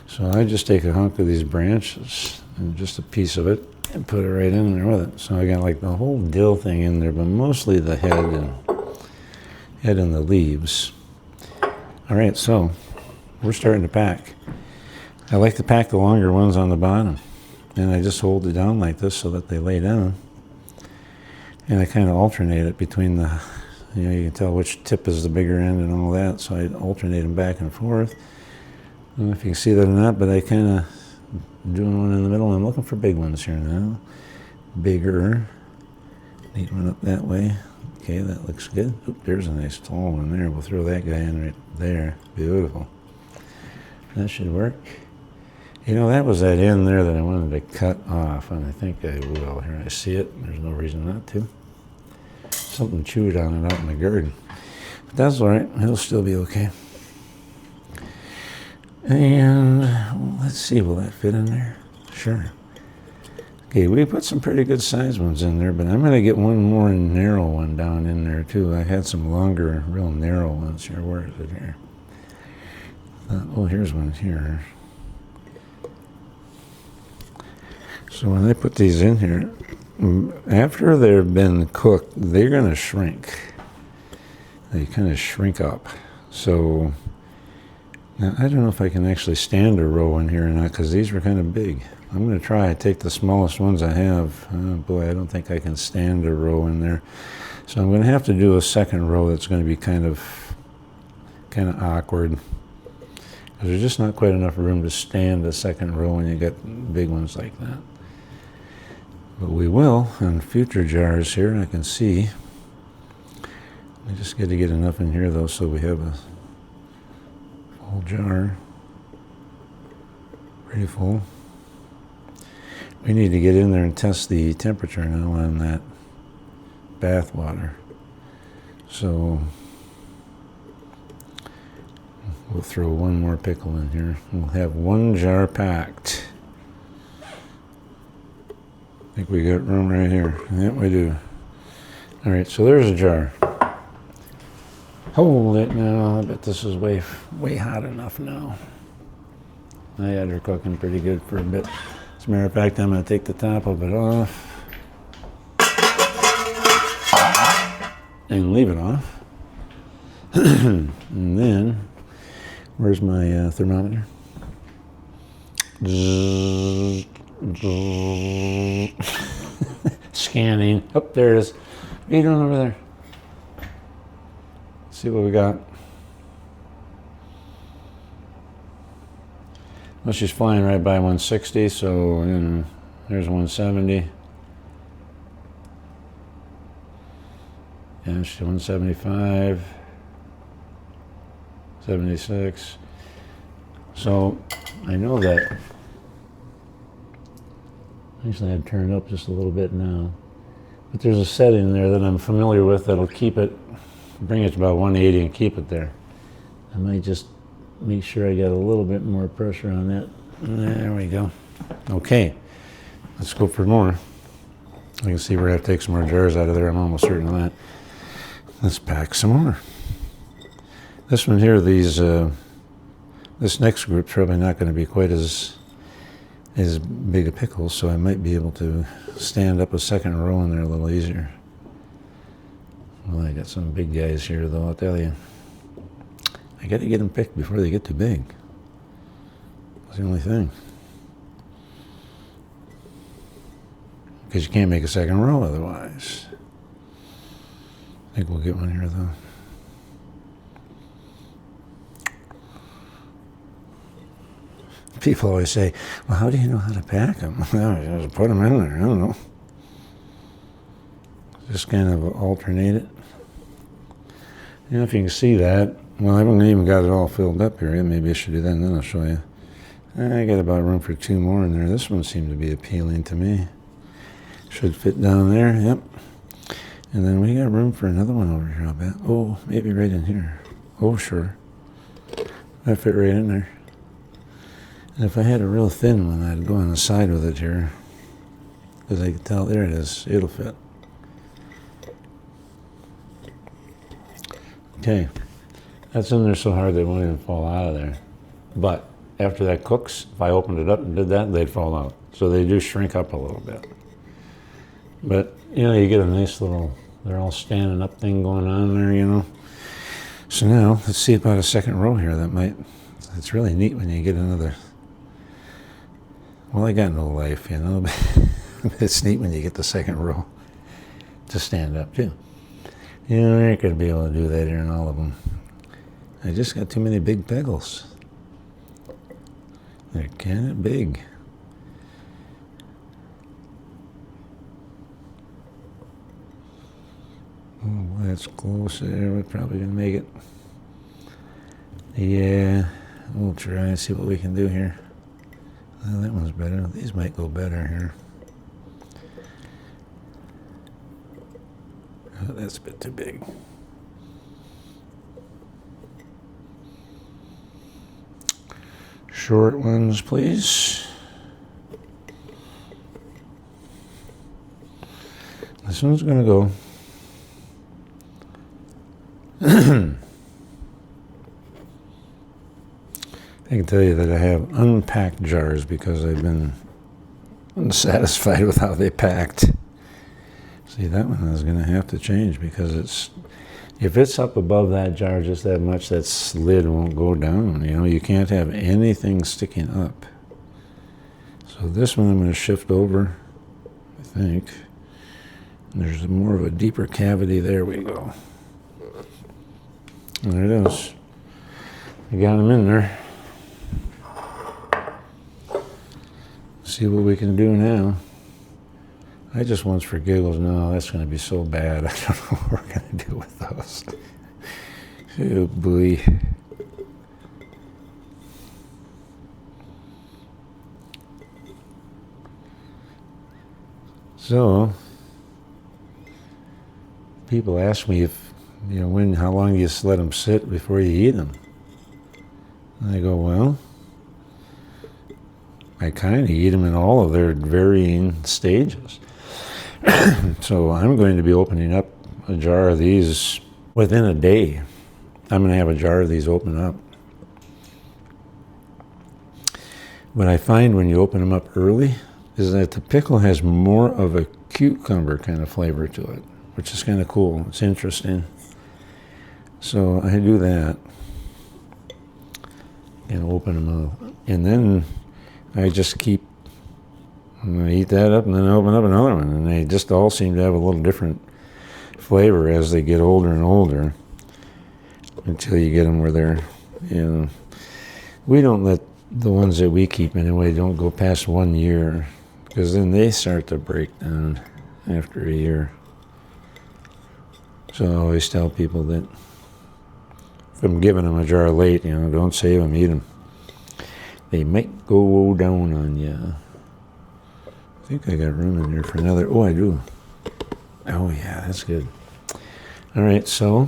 So I just take a hunk of these branches and just a piece of it and put it right in there with it. So I got like the whole dill thing in there, but mostly the head and the leaves. All right, so we're starting to pack. I like to pack the longer ones on the bottom, and I just hold it down like this so that they lay down. And I kind of alternate it between the, you can tell which tip is the bigger end and all that, so I alternate them back and forth. I don't know if you can see that or not, but I kind of doing one in the middle. I'm looking for big ones here now. Bigger. Need one up that way. Okay, that looks good. Oop, there's a nice tall one there. We'll throw that guy in right there. Beautiful. That should work. You know, that was that end there that I wanted to cut off, and I think I will. Here, I see it. There's no reason not to. Something chewed on it out in the garden. But that's all right. It'll still be okay. And let's see, will that fit in there? Sure. Okay, we put some pretty good sized ones in there, but I'm going to get one more narrow one down in there too. I had some longer, real narrow ones here. Where is it here? Oh, here's one here. So when I put these in here, after they've been cooked, they're going to shrink. They kind of shrink up. So now I don't know if I can actually stand a row in here or not, because these were kind of big. I'm going to try and take the smallest ones I have. Oh boy, I don't think I can stand a row in there. So I'm going to have to do a second row that's going to be kind of awkward, because there's just not quite enough room to stand a second row when you get big ones like that. But we will on future jars here. I can see. I just got to get enough in here though, so we have a full jar, pretty full. We need to get in there and test the temperature now on that bath water. So we'll throw one more pickle in here. We'll have one jar packed. I think we got room right here. Yep, we do. All right, so there's a jar. Hold it now. I bet this is way hot enough now. I had her cooking pretty good for a bit. As a matter of fact, I'm going to take the top of it off and leave it off. And then, where's my thermometer? Scanning. Oh, there it is. What are you doing over there? Let's see what we got. Well, she's flying right by 160, so you know, there's 170. And she's 175, 76. So I know that. Actually, I've turned up just a little bit now. But there's a setting there that I'm familiar with that'll keep it, bring it to about 180 and keep it there. I might just make sure I get a little bit more pressure on that. There we go. Okay, let's go for more. I can see we're going to have to take some more jars out of there. I'm almost certain of that. Let's pack some more. This one here, this next group's probably not going to be quite as big a pickle, so I might be able to stand up a second row in there a little easier. Well, I got some big guys here, though, I'll tell you. I got to get them picked before they get too big. That's the only thing. Because you can't make a second row otherwise. I think we'll get one here, though. People always say, well, how do you know how to pack them? Well, just put them in there. I don't know. Just kind of alternate it. You know, if you can see that. Well, I haven't even got it all filled up here. Maybe I should do that, and then I'll show you. I got about room for two more in there. This one seemed to be appealing to me. Should fit down there. Yep. And then we got room for another one over here, I'll bet. Oh, maybe right in here. Oh, sure. That fit right in there. And if I had a real thin one, I'd go on the side with it here. Because I can tell, there it is, it'll fit. Okay, that's in there so hard they won't even fall out of there. But after that cooks, if I opened it up and did that, they'd fall out. So they do shrink up a little bit. But, you know, you get a nice little, they're all standing up thing going on there, you know. So now, let's see about a second row here. It's really neat when you get another. Well, I got no life, you know, but it's neat when you get the second row to stand up, too. You know, I ain't going to be able to do that here in all of them. I just got too many big pickles. They're kind of big. Oh, that's close there. We're probably going to make it. Yeah, we'll try and see what we can do here. Well, that one's better. These might go better here. Oh, that's a bit too big. Short ones, please. This one's going to go. I can tell you that I have unpacked jars because I've been unsatisfied with how they packed. See, that one is going to have to change because it's, If it's up above that jar just that much, that lid won't go down. You know, you can't have anything sticking up. So this one I'm going to shift over, I think. There's more of a deeper cavity. There we go. There it is. I got them in there. See what we can do now. I just once for giggles, no, that's going to be so bad. I don't know what we're going to do with those. Oh boy. So, people ask me if, you know, how long do you let them sit before you eat them? And I go, well, I kind of eat them in all of their varying stages. So I'm going to be opening up a jar of these within a day. I'm going to have a jar of these open up. What I find when you open them up early is that the pickle has more of a cucumber kind of flavor to it, which is kind of cool. It's interesting. So I do that and open them up. And then I just keep, I eat that up and then I open up another one. And they just all seem to have a little different flavor as they get older and older until you get them where they're, you know, we don't let the ones that we keep anyway don't go past 1 year because then they start to break down after a year. So I always tell people that if I'm giving them a jar late, you know, don't save them, eat them. They might go down on you. I think I got room in there for another. Oh, I do. Oh, yeah, that's good. All right, so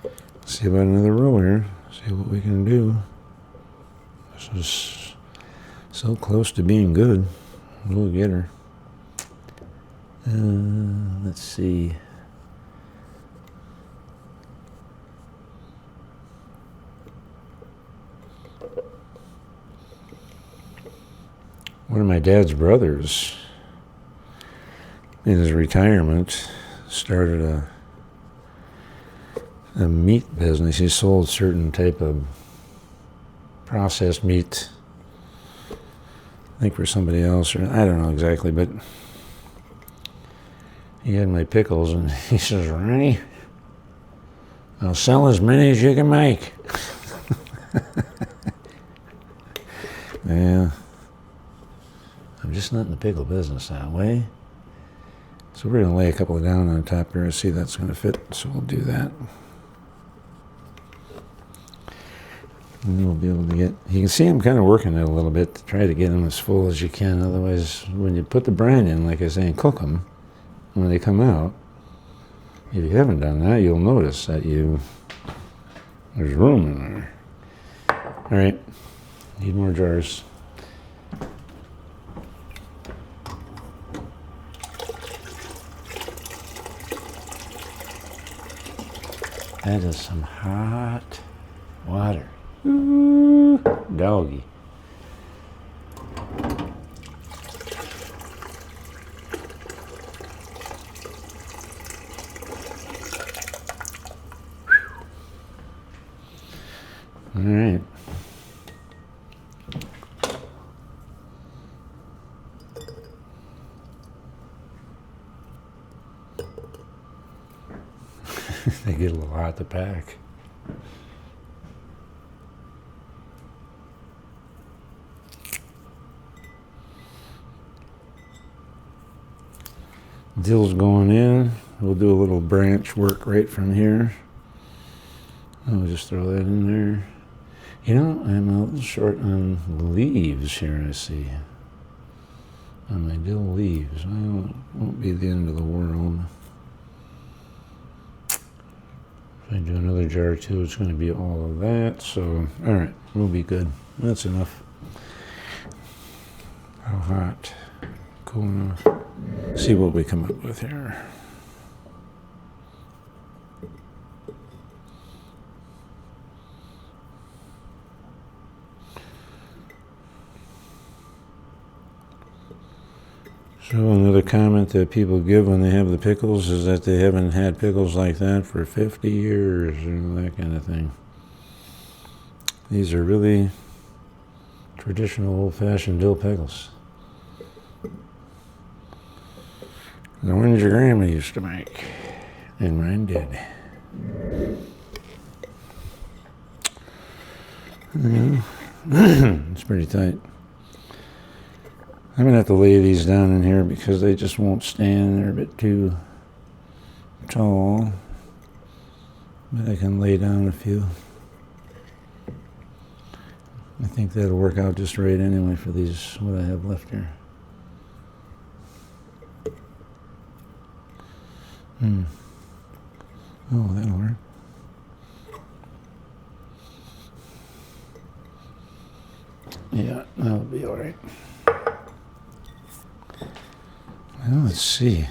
let's see about another row here. See what we can do. This is so close to being good. We'll get her. Let's see. One of my dad's brothers, in his retirement, started a meat business. He sold certain type of processed meat, I think for somebody else, or I don't know exactly, but he had my pickles, and he says, Ronnie, I'll sell as many as you can make. Yeah. I'm just not in the pickle business that way. So we're going to lay a couple down on top here and see if that's going to fit. So we'll do that. And we'll be able to get, you can see I'm kind of working it a little bit to try to get them as full as you can. Otherwise, when you put the brine in, like I say, and cook them, when they come out, if you haven't done that, you'll notice that there's room in there. All right, need more jars. That is some hot water. Ooh, doggy. All right. They get a little hot to pack. Dill's going in. We'll do a little branch work right from here. I'll just throw that in there. You know, I'm a little short on leaves here, I see. On my dill leaves. Won't be the end of the world. If I do another jar or two, it's going to be all of that. So, all right, we'll be good. That's enough. How hot? Cool enough. See what we come up with here. So another comment that people give when they have the pickles is that they haven't had pickles like that for 50 years, that kind of thing. These are really traditional old-fashioned dill pickles. The ones your grandma used to make, and mine did. It's pretty tight. I'm going to have to lay these down in here because they just won't stand. They're a bit too tall. But I can lay down a few. I think that'll work out just right anyway for these, what I have left here. Oh, that'll work. Yeah, that'll be all right. Well, let's see.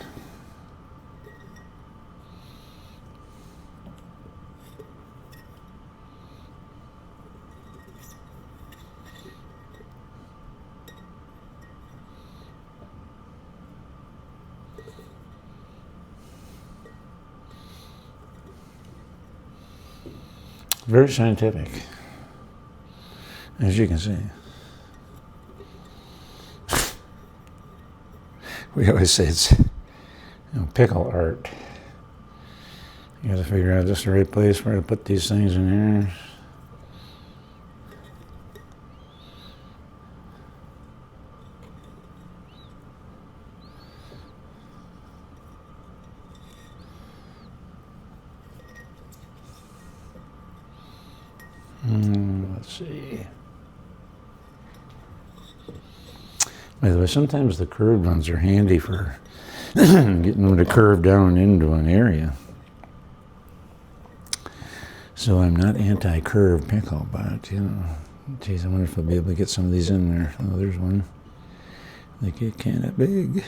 Very scientific, as you can see. We always say it's pickle art. You got to figure out just the right place where to put these things in here. Let's see. By the way, sometimes the curved ones are handy for getting them to curve down into an area. So I'm not anti-curved pickle, but geez, I wonder if I'll be able to get some of these in there. Oh, there's one. They get kind of big.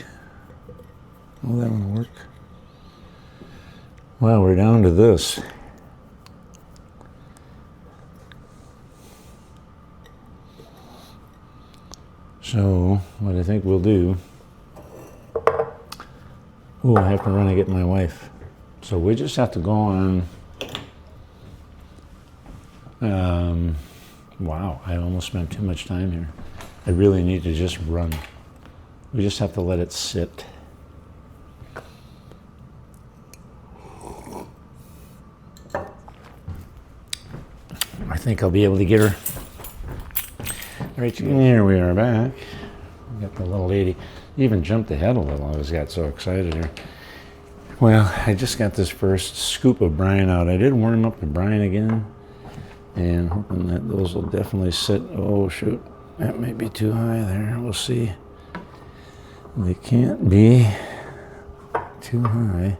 Oh, that one will work. Well, we're down to this. So, what I think we'll do, I have to run and get my wife. So we just have to go on, wow, I almost spent too much time here. I really need to just run. We just have to let it sit. I think I'll be able to get her. Right here we are back. We got the little lady. Even jumped ahead a little. I got so excited here. Well, I just got this first scoop of brine out. I did warm up the brine again, and hoping that those will definitely sit. Oh shoot, that may be too high there. We'll see. They can't be too high.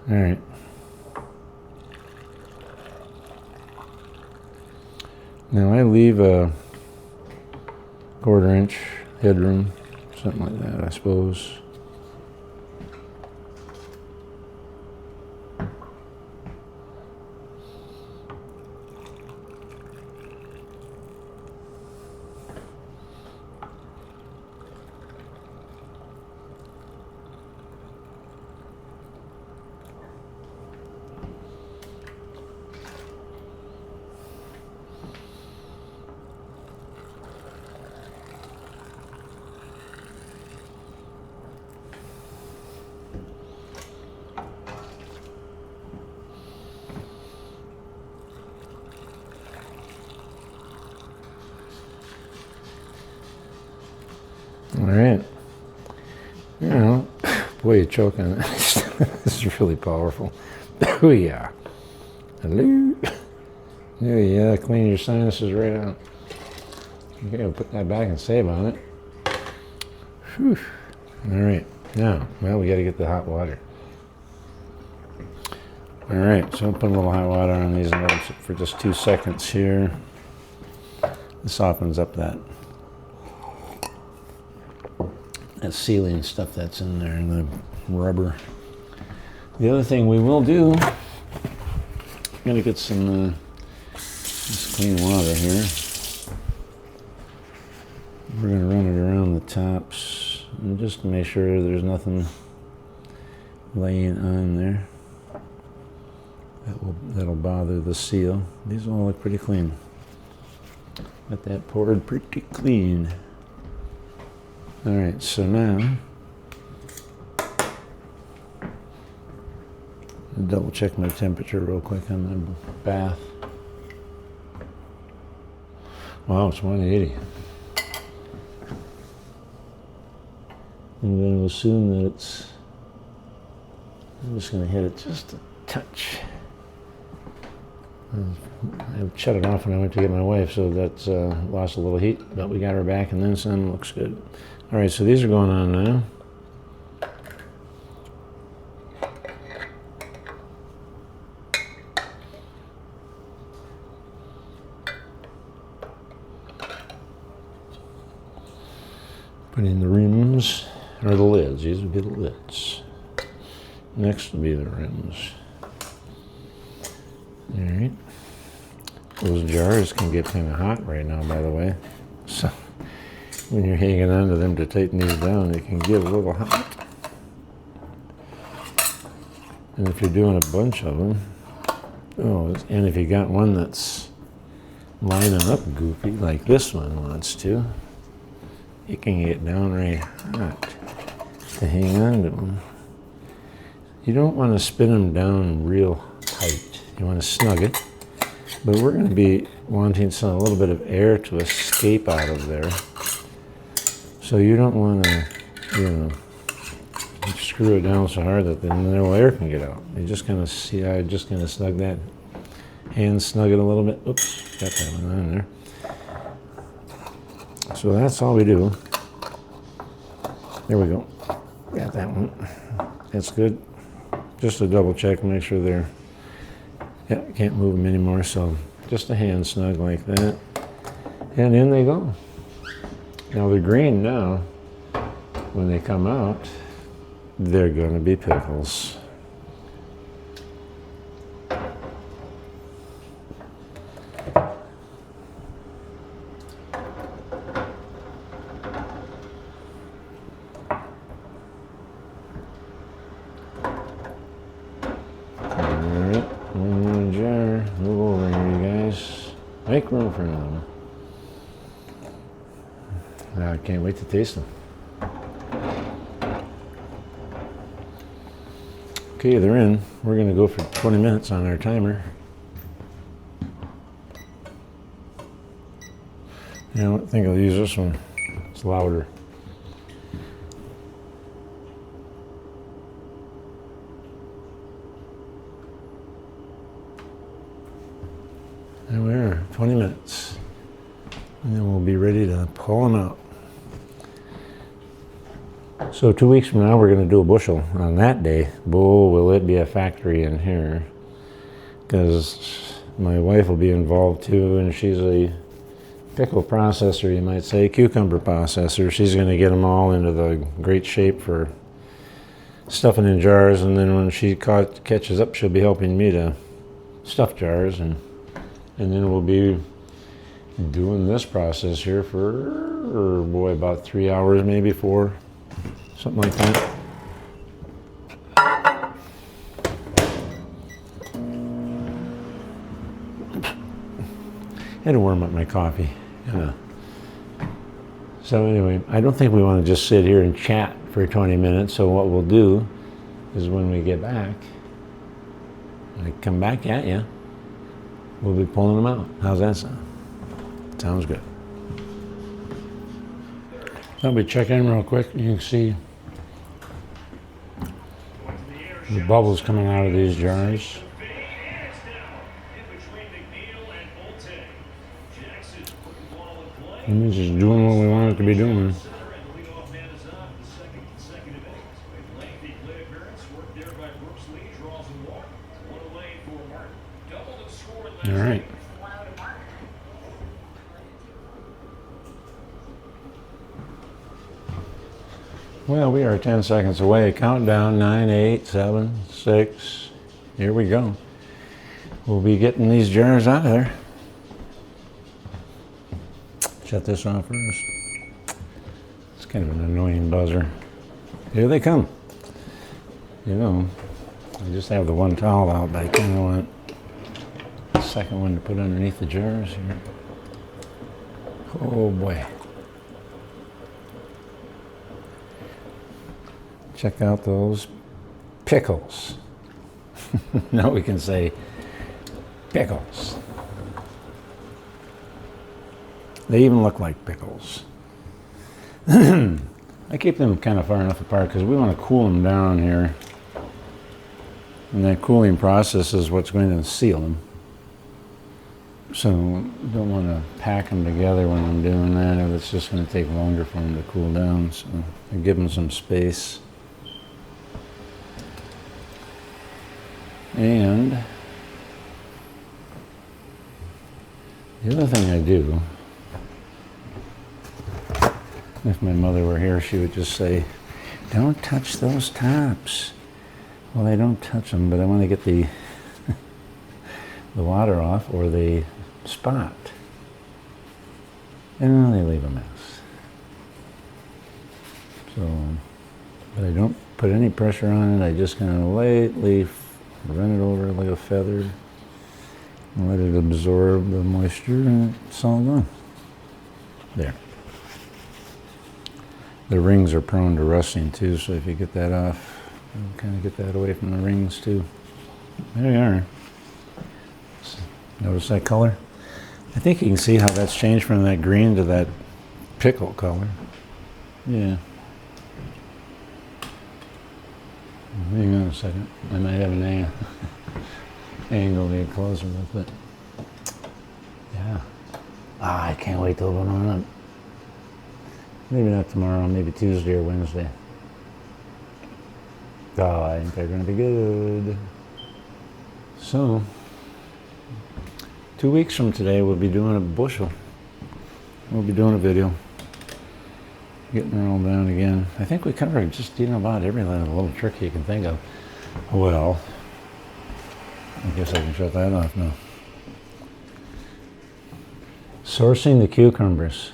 All right. Now I leave a 1/4 inch headroom, something like that, I suppose. All right. Boy, you're choking. This is really powerful. Oh, yeah. Hello. Oh, yeah, clean your sinuses right out. You gotta put that back and save on it. Whew. All right. Now, well, we got to get the hot water. All right, so I'll put a little hot water on these and let them sit for just 2 seconds here. This softens up that sealing stuff that's in there, and the rubber. The other thing we will do, I'm gonna get some just clean water here. We're gonna run it around the tops and just to make sure there's nothing laying on there that'll bother the seal. These all look pretty clean. Got that poured pretty clean. All right, so now I'll double check my temperature real quick on my bath. Wow, it's 180. I'm going to assume that I'm just going to hit it just a touch. I shut it off when I went to get my wife, so that's lost a little heat, but we got her back and then some. Looks good. All right, so these are going on now. Put in the rims, or the lids. These would be the lids. Next will be the rims. All right. Those jars can get kind of hot right now, by the way. So when you're hanging on to them to tighten these down, they can get a little hot. And if you're doing a bunch of them, and if you got one that's lining up goofy, like this one wants to, it can get downright hot to hang on to them. You don't want to spin them down real tight. You want to snug it. But we're going to be wanting a little bit of air to escape out of there. So you don't want to, screw it down so hard that then no air can get out. You just kind of see, I just kind of snug that, hand snug it a little bit. Oops, got that one on there. So that's all we do. There we go. Got that one. That's good. Just to double check, make sure they're, can't move them anymore. So just a hand snug like that. And in they go. Now they're green now. When they come out, they're going to be pickles. Make room for another one. I can't wait to taste them. Okay, they're in. We're going to go for 20 minutes on our timer. I don't think I'll use this one. It's louder. There we are, 20 minutes. And then we'll be ready to pull them out. So 2 weeks from now, we're going to do a bushel. On that day, boy, will it be a factory in here. Because my wife will be involved too, and she's a pickle processor, you might say, cucumber processor. She's going to get them all into the great shape for stuffing in jars, and then when she catches up, she'll be helping me to stuff jars, and then we'll be doing this process here for, boy, about 3 hours, maybe 4, something like that. Had to warm up my coffee. Yeah. So anyway, I don't think we want to just sit here and chat for 20 minutes. So what we'll do is when we get back, I come back at you, we'll be pulling them out. How's that sound? Sounds good. Let me check in real quick. You can see the bubbles coming out of these jars. And this is doing what we want it to be doing. All right. Well, we are 10 seconds away. Countdown, 9, 8, 7, 6. Here we go. We'll be getting these jars out of there. Shut this off first. Let's Kind of an annoying buzzer. Here they come. You know, I just have the one towel out, but I kind of want the second one to put underneath the jars here. Oh boy. Check out those pickles. Now we can say pickles. They even look like pickles. I keep them kind of far enough apart because we want to cool them down here. And that cooling process is what's going to seal them. So don't want to pack them together when I'm doing that, or it's just going to take longer for them to cool down. So I give them some space. And the other thing I do, if my mother were here, she would just say, don't touch those tops. Well, I don't touch them, but I want to get the the water off or the spot. And then they leave a mess. So, but I don't put any pressure on it. I just kind of lightly run it over like a feather and let it absorb the moisture, and it's all gone. There. The rings are prone to rusting too, so if you get that off, you kind of get that away from the rings too. There you are. Notice that color? I think you can see how that's changed from that green to that pickle color. Yeah. Hang on a second. I might have an angle to get closer with it. Yeah. I can't wait to open one up. Maybe not tomorrow, maybe Tuesday or Wednesday. Oh, I think they're going to be good. So, 2 weeks from today, we'll be doing a bushel. We'll be doing a video. Getting her all down again. I think we covered just, about every little trick you can think of. Well, I guess I can shut that off now. Sourcing the cucumbers.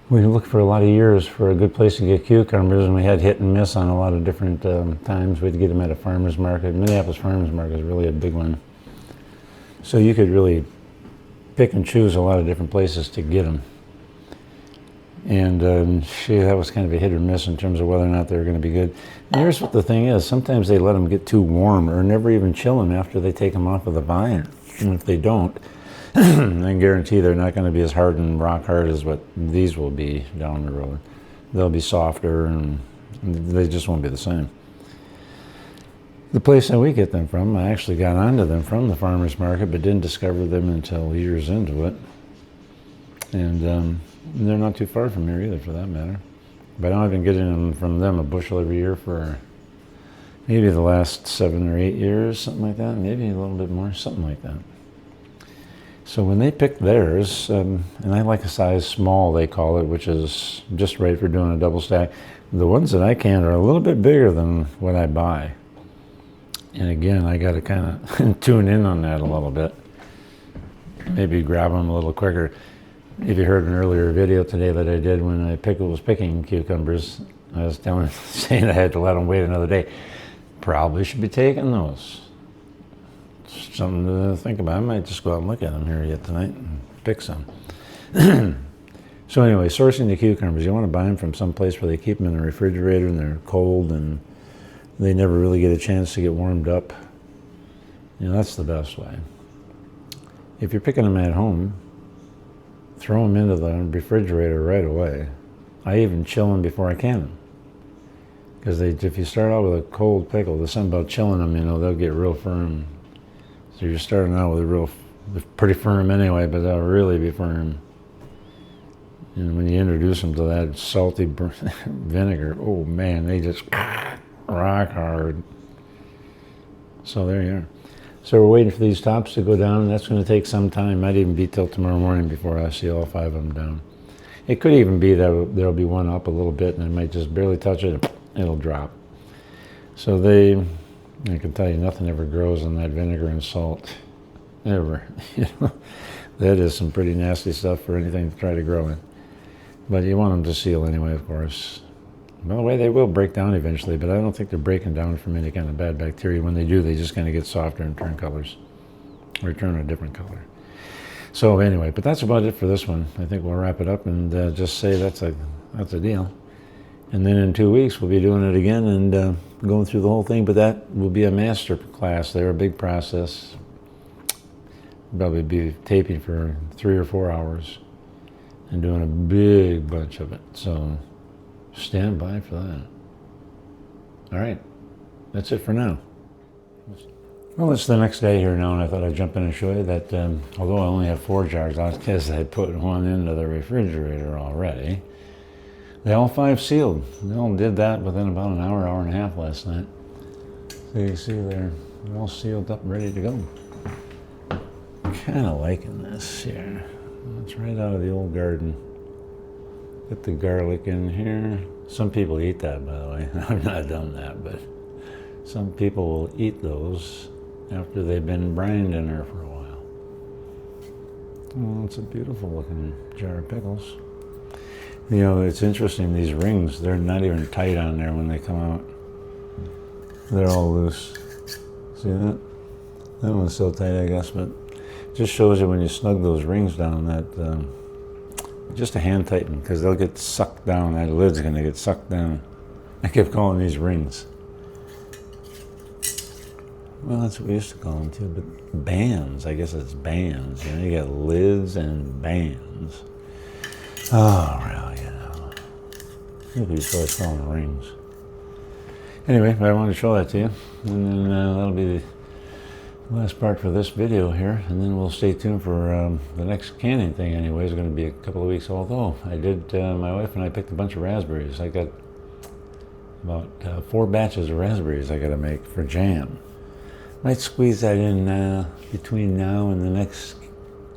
We looked for a lot of years for a good place to get cucumbers, and we had hit and miss on a lot of different times. We'd get them at a farmer's market. Minneapolis Farmer's Market is really a big one. So you could really pick and choose a lot of different places to get them. And that was kind of a hit or miss in terms of whether or not they were going to be good. And here's what the thing is. Sometimes they let them get too warm or never even chill them after they take them off of the vine. And if they don't, I can guarantee they're not going to be as hard and rock hard as what these will be down the road. They'll be softer and they just won't be the same. The place that we get them from, I actually got onto them from the farmer's market, but didn't discover them until years into it. And they're not too far from here either, for that matter. But I've been getting them from them a bushel every year for maybe the last 7 or 8 years, something like that. Maybe a little bit more, something like that. So when they pick theirs, and I like a size small, they call it, which is just right for doing a double stack. The ones that I can are a little bit bigger than what I buy. And again, I got to kind of tune in on that a little bit. Maybe grab them a little quicker. If you heard an earlier video today that I did when I was picking cucumbers, I was saying I had to let them wait another day. Probably should be taking those. Something to think about. I might just go out and look at them here yet tonight and pick some. So anyway, sourcing the cucumbers. You want to buy them from some place where they keep them in the refrigerator and they're cold and they never really get a chance to get warmed up. That's the best way. If you're picking them at home, throw them into the refrigerator right away. I even chill them before I can them. Because if you start out with a cold pickle, there's something about chilling them, they'll get real firm. So you're starting out with they're pretty firm anyway, but they'll really be firm. And when you introduce them to that salty vinegar, oh man, they just rock hard. So there you are. So we're waiting for these tops to go down. That's going to take some time. Might even be till tomorrow morning before I see all 5 of them down. It could even be that there'll be one up a little bit and I might just barely touch it, it'll drop. So I can tell you nothing ever grows on that vinegar and salt. Ever. That is some pretty nasty stuff for anything to try to grow in. But you want them to seal anyway, of course. By the way, they will break down eventually, but I don't think they're breaking down from any kind of bad bacteria. When they do, they just kind of get softer and turn colors, or turn a different color. So anyway, but that's about it for this one. I think we'll wrap it up and just say that's a deal. And then in 2 weeks, we'll be doing it again and going through the whole thing. But that will be a master class. They're a big process. Probably be taping for 3 or 4 hours and doing a big bunch of it. So stand by for that. All right, that's it for now. Well, it's the next day here now, and I thought I'd jump in and show you that although I only have 4 jars, that's because I put one into the refrigerator already. They all 5 sealed. They all did that within about an hour, hour and a half last night. So you see they're all sealed up, ready to go. Kind of liking this here. It's right out of the old garden. Put the garlic in here. Some people eat that, by the way. I've not done that, but some people will eat those after they've been brined in there for a while. Well, it's a beautiful looking jar of pickles. You know, it's interesting, these rings, they're not even tight on there when they come out. They're all loose. See that? That one's so tight, I guess, but it just shows you when you snug those rings down that just a hand tighten, because they'll get sucked down. That lid's going to get sucked down. I kept calling these rings. Well, that's what we used to call them too, but bands, I guess it's bands. You know, you got lids and bands. Oh, really, you know. I think we used to always call them rings. Anyway, I wanted to show that to you, and then that'll be the last part for this video here, and then we'll stay tuned for the next canning thing anyway. It's going to be a couple of weeks, although I did, my wife and I picked a bunch of raspberries. I got about 4 batches of raspberries I got to make for jam. Might squeeze that in between now and the next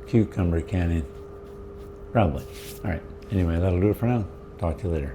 cucumber canning. Probably. All right. Anyway, that'll do it for now. Talk to you later.